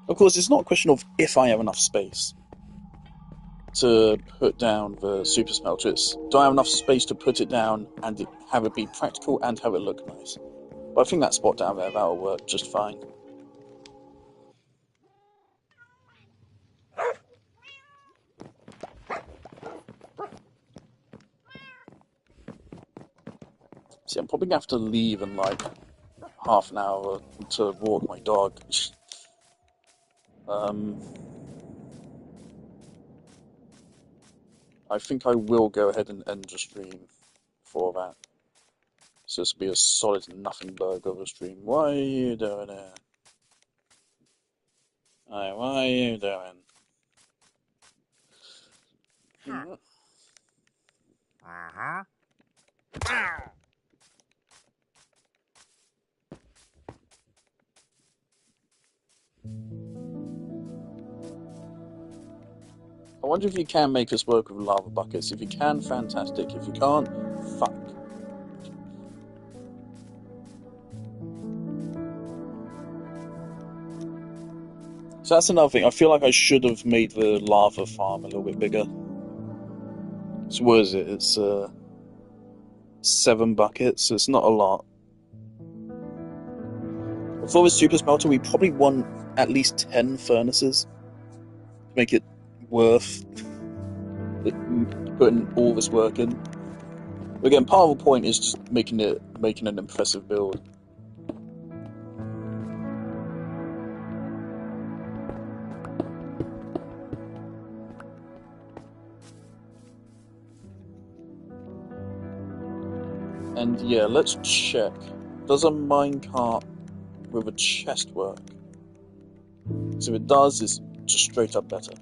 Of course, it's not a question of if I have enough space to put down the super smelter. It's, do I have enough space to put it down and have it be practical and have it look nice? But I think that spot down there, that'll work just fine. See, I'm probably going to have to leave in like half an hour to walk my dog. I think I will go ahead and end the stream for that. So this will be a solid nothing burger of a stream. What are you doing here? Hey, what are you doing? Uh-huh. I wonder if you can make this work with lava buckets. If you can, fantastic. If you can't, fuck. So that's another thing. I feel like I should have made the lava farm a little bit bigger. So what is it? It's 7 buckets, so it's not a lot. For the super smelter, we probably want at least 10 furnaces to make it worth putting all this work in. Again, part of the point is just making an impressive build. And yeah, let's check. Does a minecart with a chest work? So if it does, it's just straight up better.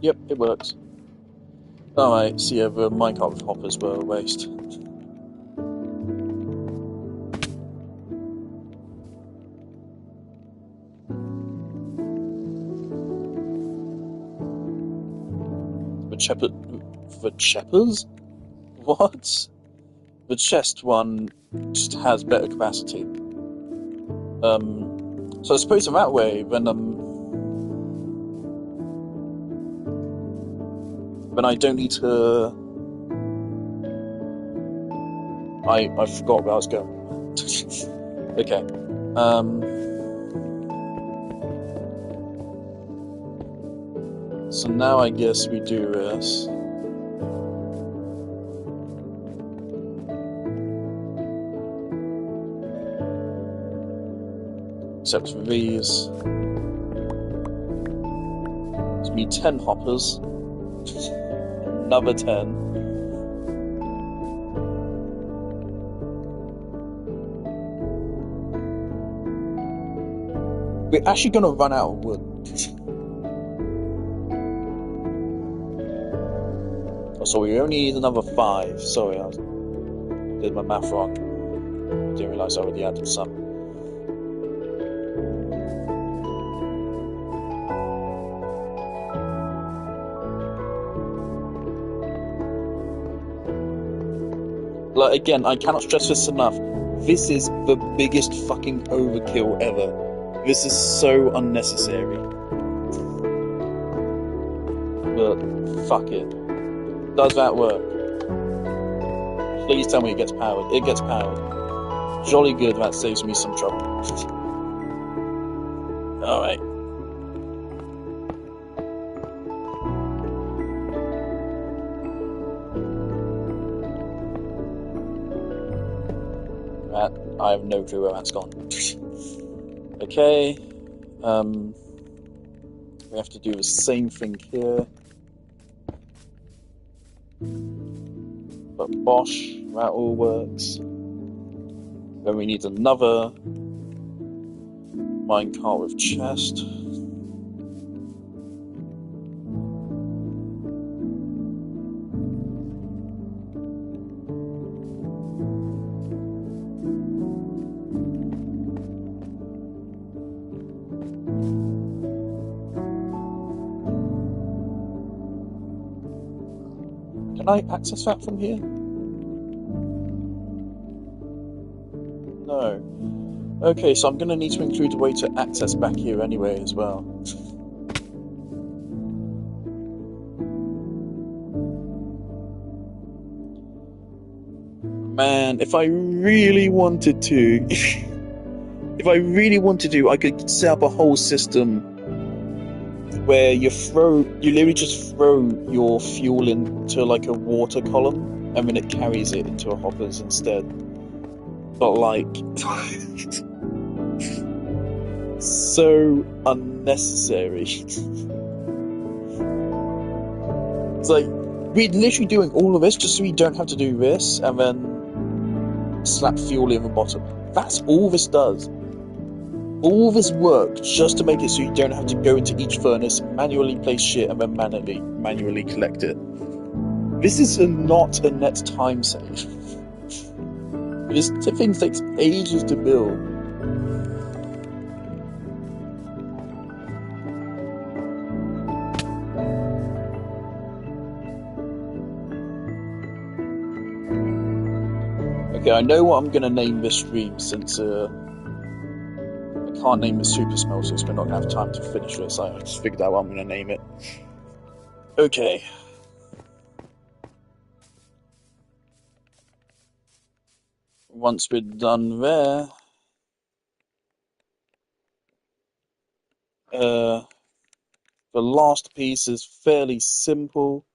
Yep, it works. Alright, so yeah, the minecart with hoppers were a waste. The cheppers? What? The chest one just has better capacity. So I suppose in that way, when I don't need to... I forgot where I was going. Okay. So now I guess we do this. Except for these. It's me 10 hoppers. Another 10. We're actually gonna run out of wood. Oh, so we only need another 5. Sorry, I did my math wrong. Didn't realise I already added some. Like, again, I cannot stress this enough. This is the biggest fucking overkill ever. This is so unnecessary. But, fuck it. Does that work? Please tell me it gets powered. It gets powered. Jolly good, that saves me some trouble. Alright. That, I have no clue where that's gone. Okay. We have to do the same thing here. But bosh, that all works. Then we need another minecart with chest. Can I access that from here? No. Okay, so I'm going to need to include a way to access back here anyway as well. Man, if I really wanted to, I could set up a whole system where you literally just throw your fuel into like a water column, and then it carries it into a hoppers instead. But like, so unnecessary. It's like, we're literally doing all of this just so we don't have to do this, and then slap fuel in the bottom. That's all this does. All this work just to make it so you don't have to go into each furnace, manually place shit, and then manually collect it. This is not a net time save. This thing takes ages to build. Okay, I know what I'm going to name this stream since I can't name it Super Smell, since we're not going to have time to finish this. I just figured out what I'm going to name it. Okay. Once we're done there, the last piece is fairly simple.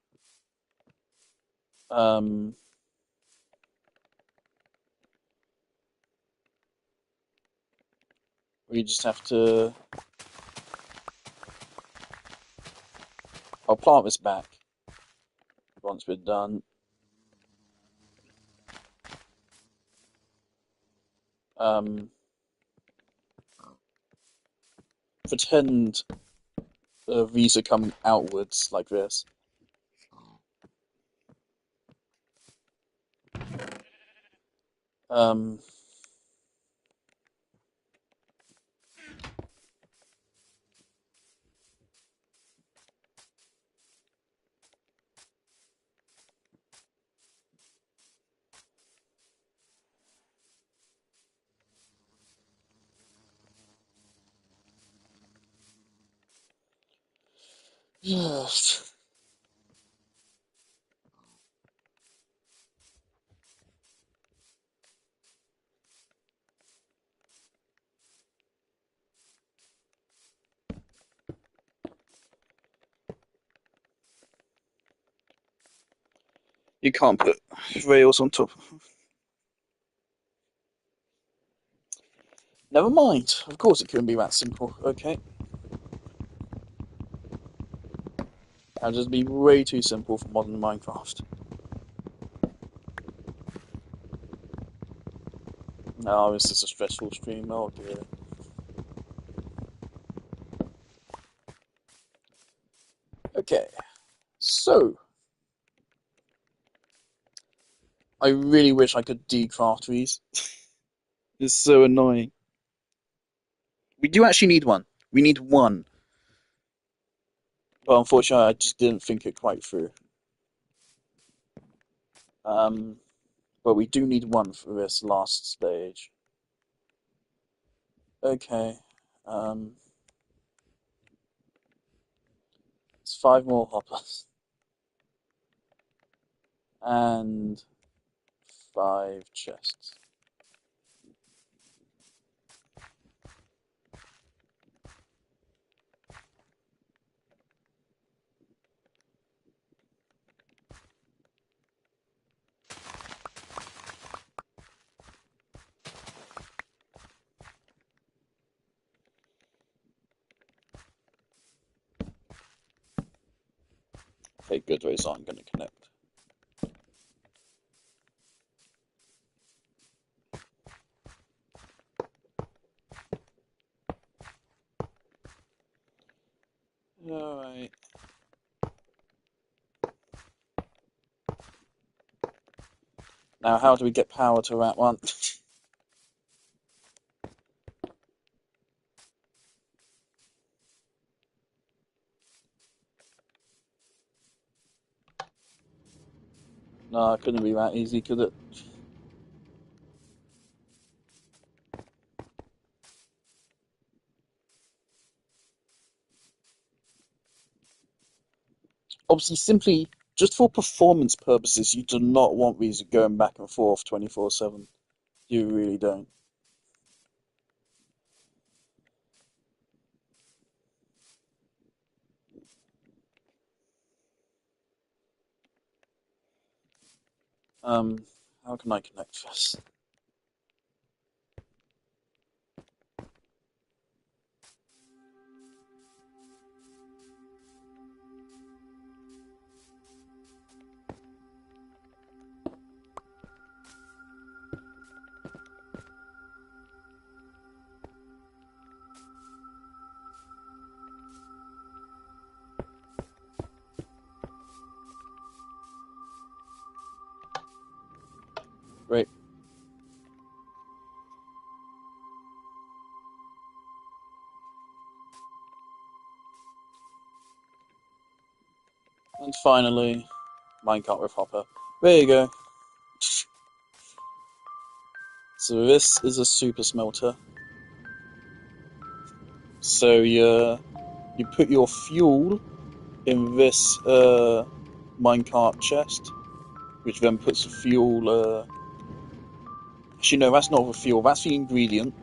We just have to... I'll plant this back once we're done. Pretend these are coming outwards like this. Yes. You can't put rails on top. Never mind. Of course it couldn't be that simple. Okay. That'll just be way too simple for modern Minecraft. No, this is a stressful stream. Oh dear. Okay. So, I really wish I could decraft these. It's so annoying. We do actually need one. We need one. But unfortunately, I just didn't think it quite through. Um, but we do need one for this last stage. Okay. Um, it's 5 more hoppers. And 5 chests. Okay, good. Those aren't going to connect. Alright. Now, how do we get power to that one? No, it couldn't be that easy, could it? Obviously, simply just for performance purposes, you do not want these going back and forth 24/7. You really don't. Um, how can I connect this? Great. And finally, minecart with hopper. There you go. So this is a super smelter. So you put your fuel in this minecart chest, which then puts the fuel. Actually, no, that's not the fuel. That's the ingredient.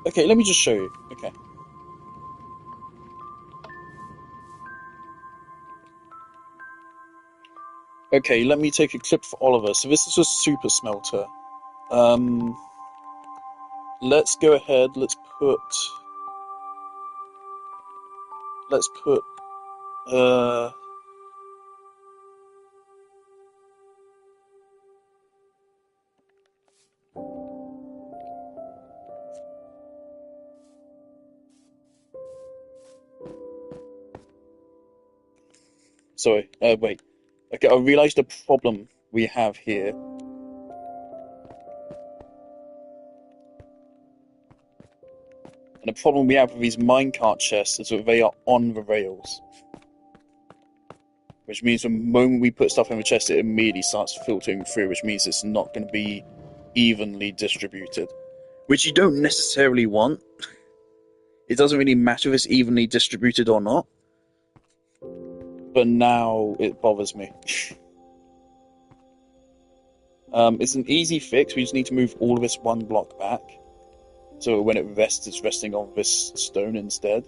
Okay, let me just show you. Okay. Okay, let me take a clip for Oliver. So this is a super smelter. Um, let's go ahead. Let's put. Uh, sorry. Wait. Okay, I realised the problem we have here. And the problem we have with these minecart chests is that they are on the rails. Which means the moment we put stuff in the chest, it immediately starts filtering through, which means it's not going to be evenly distributed. Which you don't necessarily want. It doesn't really matter if it's evenly distributed or not. But now it bothers me. It's an easy fix. We just need to move all of this one block back. So when it rests, it's resting on this stone instead.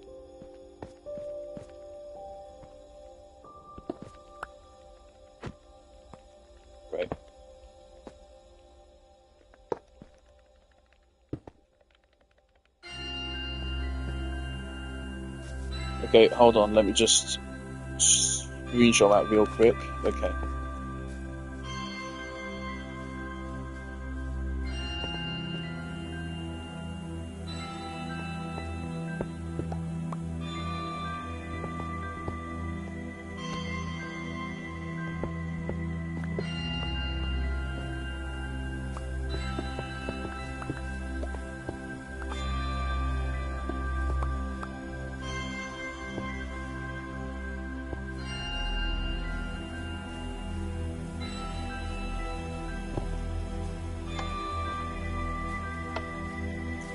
Right. Okay, hold on. Let me just screenshot that real quick. Okay.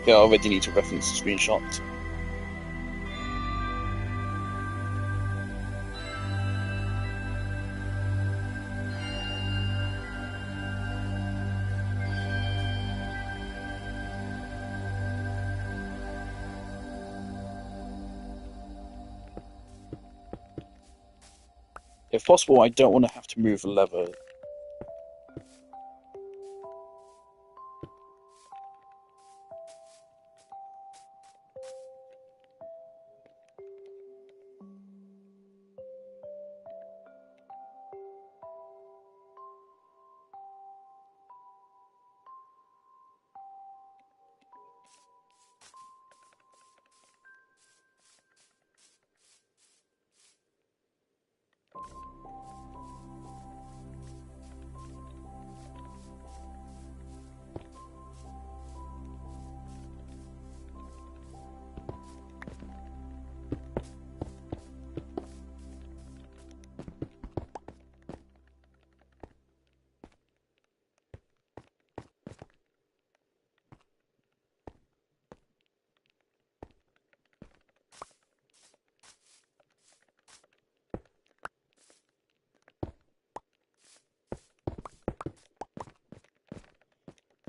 Yeah, I already need to reference the screenshot. If possible, I don't want to have to move the lever.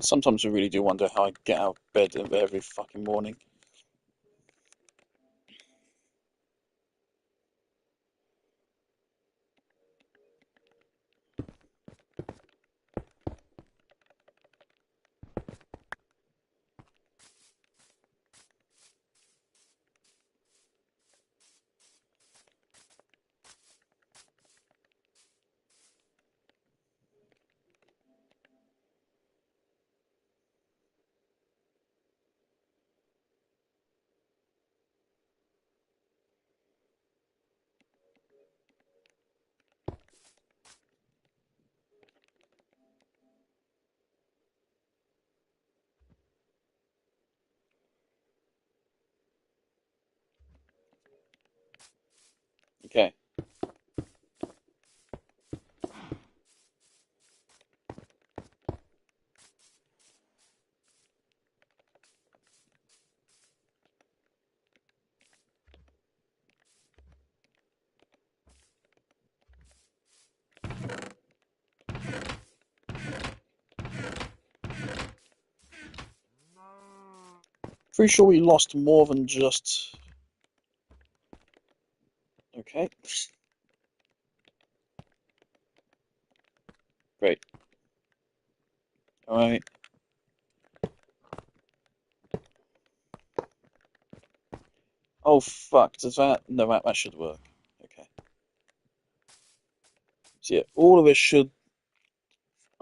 Sometimes I really do wonder how I get out of bed every fucking morning. Okay. Pretty sure we lost more than just... Okay. Great. Alright. Oh fuck, does that... No, that should work. Okay. So yeah, all of it should...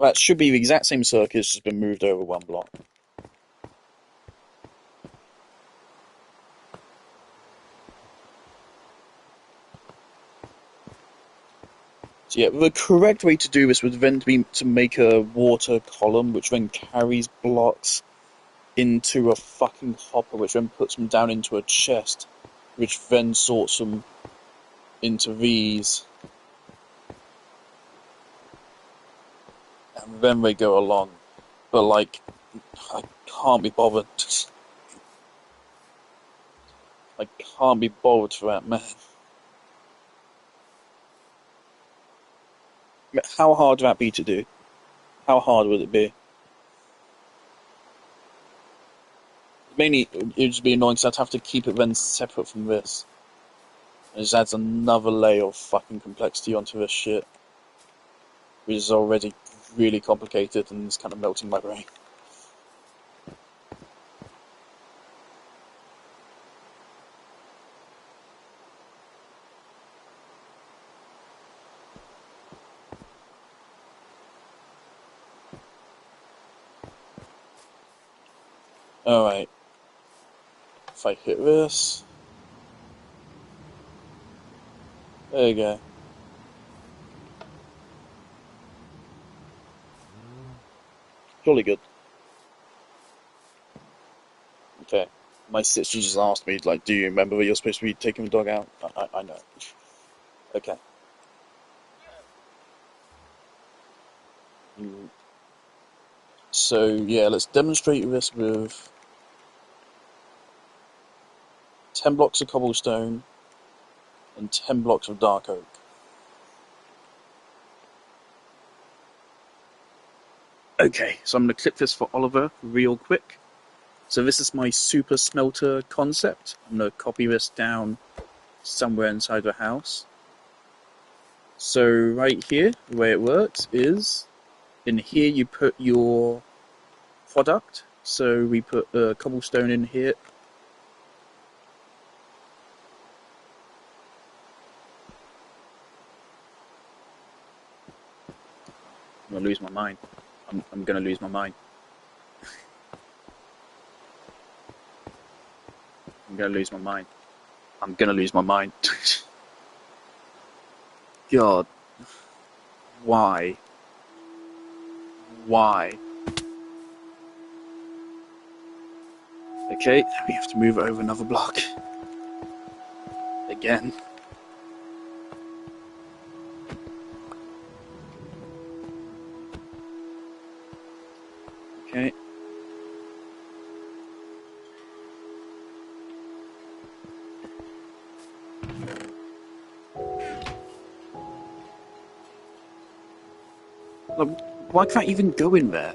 That should be the exact same circuit, it's just been moved over one block. So yeah, the correct way to do this would then be to make a water column, which then carries blocks into a fucking hopper, which then puts them down into a chest, which then sorts them into these, and then they go along. But like, I can't be bothered. I can't be bothered for that, man. How hard would that be to do? How hard would it be? Mainly, it would just be annoying because I'd have to keep it then separate from this. It just adds another layer of fucking complexity onto this shit, which is already really complicated and is kind of melting my brain. Alright, if I hit this, there you go. Jolly good. Okay. My sister just asked me, like, do you remember that you're supposed to be taking the dog out? I know. Okay. So, yeah, let's demonstrate this with 10 blocks of cobblestone, and 10 blocks of dark oak. Okay, so I'm going to clip this for Oliver real quick. So this is my super smelter concept. I'm going to copy this down somewhere inside the house. So right here, the way it works is, in here you put your product. So we put cobblestone in here. I'm going to lose my mind. I'm going to lose my mind. I'm going to lose my mind. I'm going to lose my mind. God. Why? Why? Okay, we have to move it over another block. Again. Okay. Why can't I even go in there?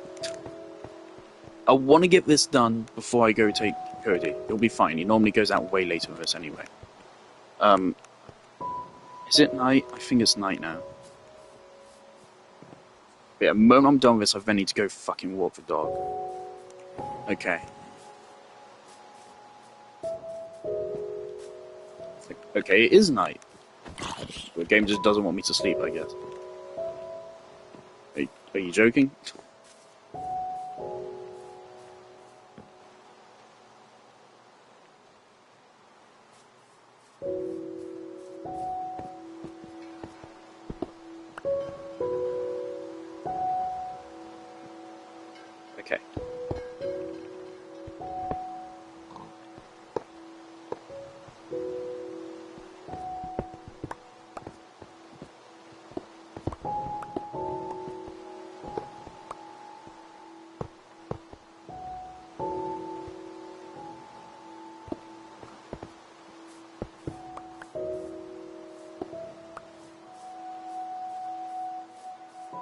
I want to get this done before I go take Cody. It'll be fine. He normally goes out way later with us anyway. Is it night? I think it's night now. But yeah, the moment I'm done with this, I then need to go fucking walk the dog. Okay. Okay, it is night. The game just doesn't want me to sleep, I guess. Are you joking? Okay.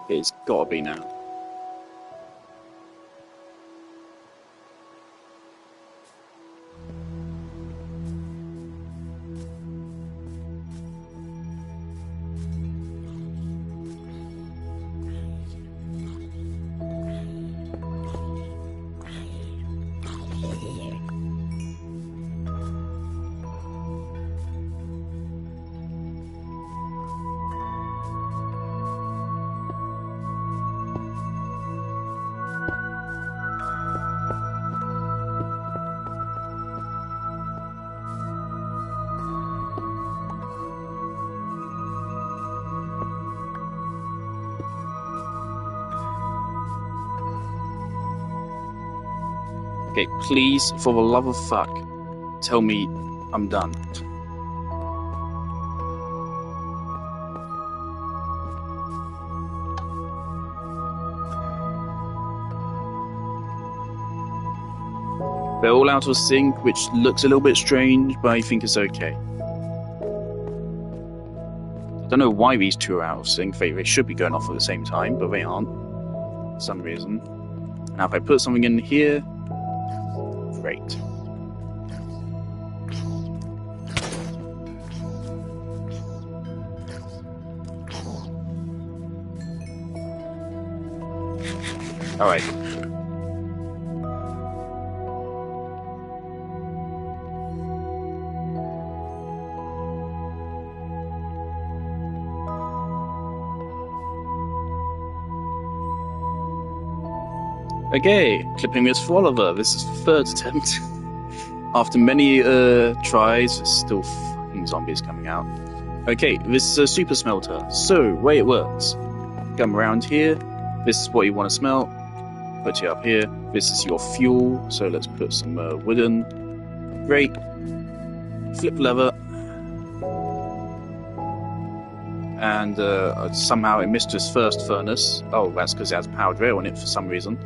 It's gotta be now. Okay, please, for the love of fuck, tell me I'm done. They're all out of sync, which looks a little bit strange, but I think it's okay. I don't know why these two are out of sync. They should be going off at the same time, but they aren't. For some reason. Now if I put something in here... Great. Alright. Okay, clipping this for Oliver. This is the third attempt. After many tries, there's still fucking zombies coming out. Okay, this is a super smelter. So, way it works. Come around here. This is what you want to smelt. Put it up here. This is your fuel. So let's put some wooden. Great. Flip lever. And somehow it missed his first furnace. Oh, that's because it has a powered rail on it for some reason.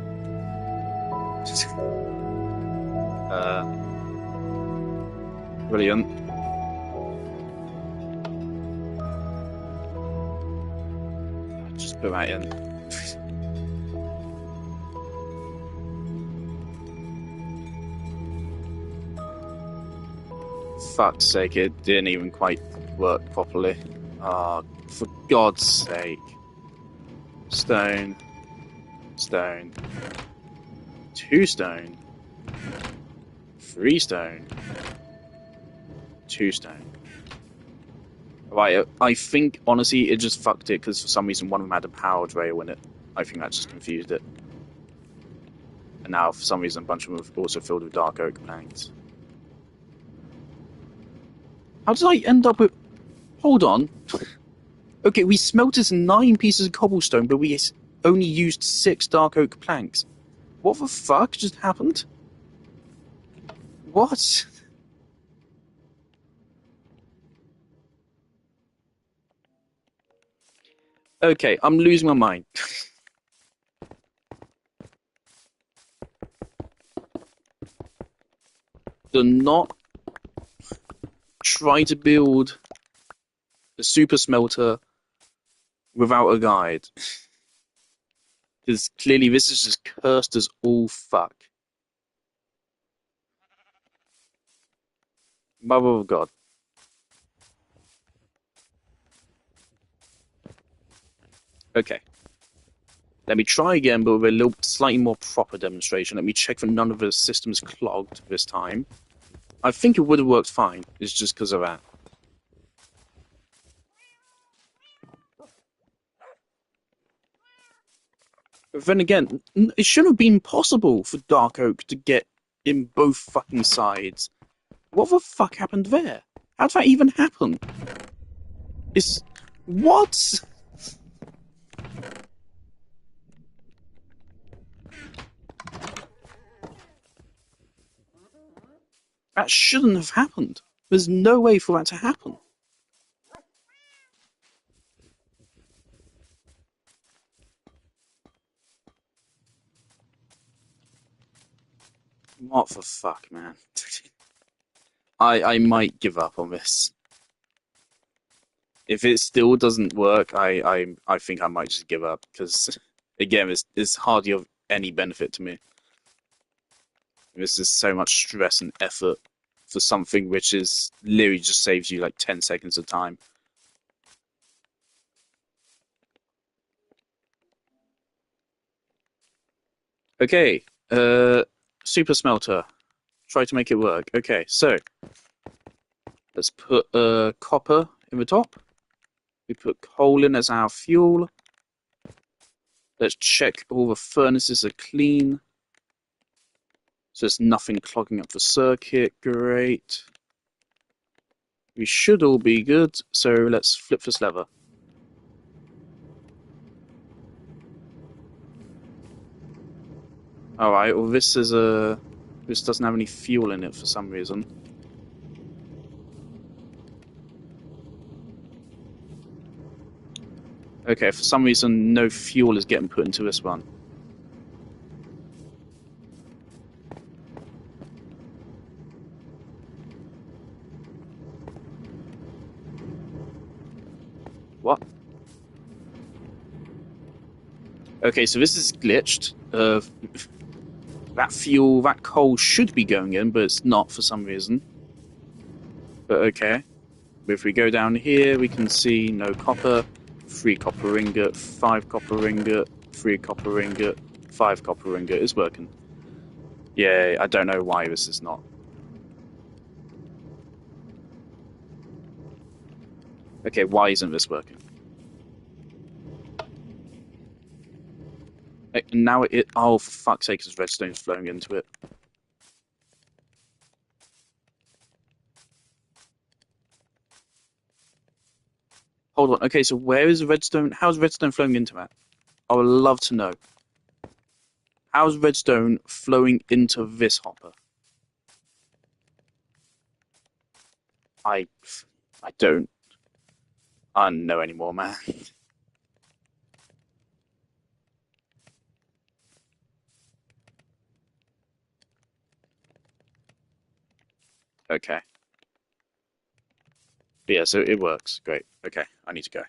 Brilliant. Just put that in. Fuck's sake, it didn't even quite work properly. Oh, for God's sake. Stone. Stone. 2 stone. 3 stone. 2 stone. Right, I think, honestly, it just fucked it because for some reason one of them had a powered rail in it. I think that just confused it. And now, for some reason, a bunch of them are also filled with dark oak planks. How did I end up with... Hold on. Okay, we smelted 9 pieces of cobblestone, but we only used 6 dark oak planks. What the fuck just happened? What? Okay, I'm losing my mind. Do not try to build a super smelter without a guide. Because clearly this is just cursed as all fuck. Mother of God. Okay. Let me try again, but with a little slightly more proper demonstration. Let me check that none of the systems clogged this time. I think it would have worked fine. It's just because of that. But then again, it shouldn't have been possible for Dark Oak to get in both fucking sides. What the fuck happened there? How did that even happen? It's... What? That shouldn't have happened. There's no way for that to happen. What the fuck, man? I might give up on this. If it still doesn't work, I think I might just give up because, again, it's hardly of any benefit to me. This is so much stress and effort for something which is literally just saves you like 10 seconds of time. Okay, super smelter. Try to make it work. Okay, so let's put copper in the top. We put coal in as our fuel. Let's check all the furnaces are clean. So there's nothing clogging up the circuit. Great. We should all be good. So let's flip this lever. Alright, well this is a... This doesn't have any fuel in it for some reason. Okay, for some reason no fuel is getting put into this one. What? Okay, so this is glitched. That fuel, that coal should be going in, but it's not for some reason. But okay. If we go down here, we can see no copper, 3 copper ingot, 5 copper ingot, 3 copper ingot, 5 copper ingot. It's working. Yeah, I don't know why this is not. Okay, why isn't this working? Now it... Oh, for fuck's sake, is redstone flowing into it. Hold on. Okay, so where is the redstone? How's redstone flowing into that? I would love to know. How's redstone flowing into this hopper? I don't know anymore, man. Okay. But yeah, so it works. Great. Okay, I need to go.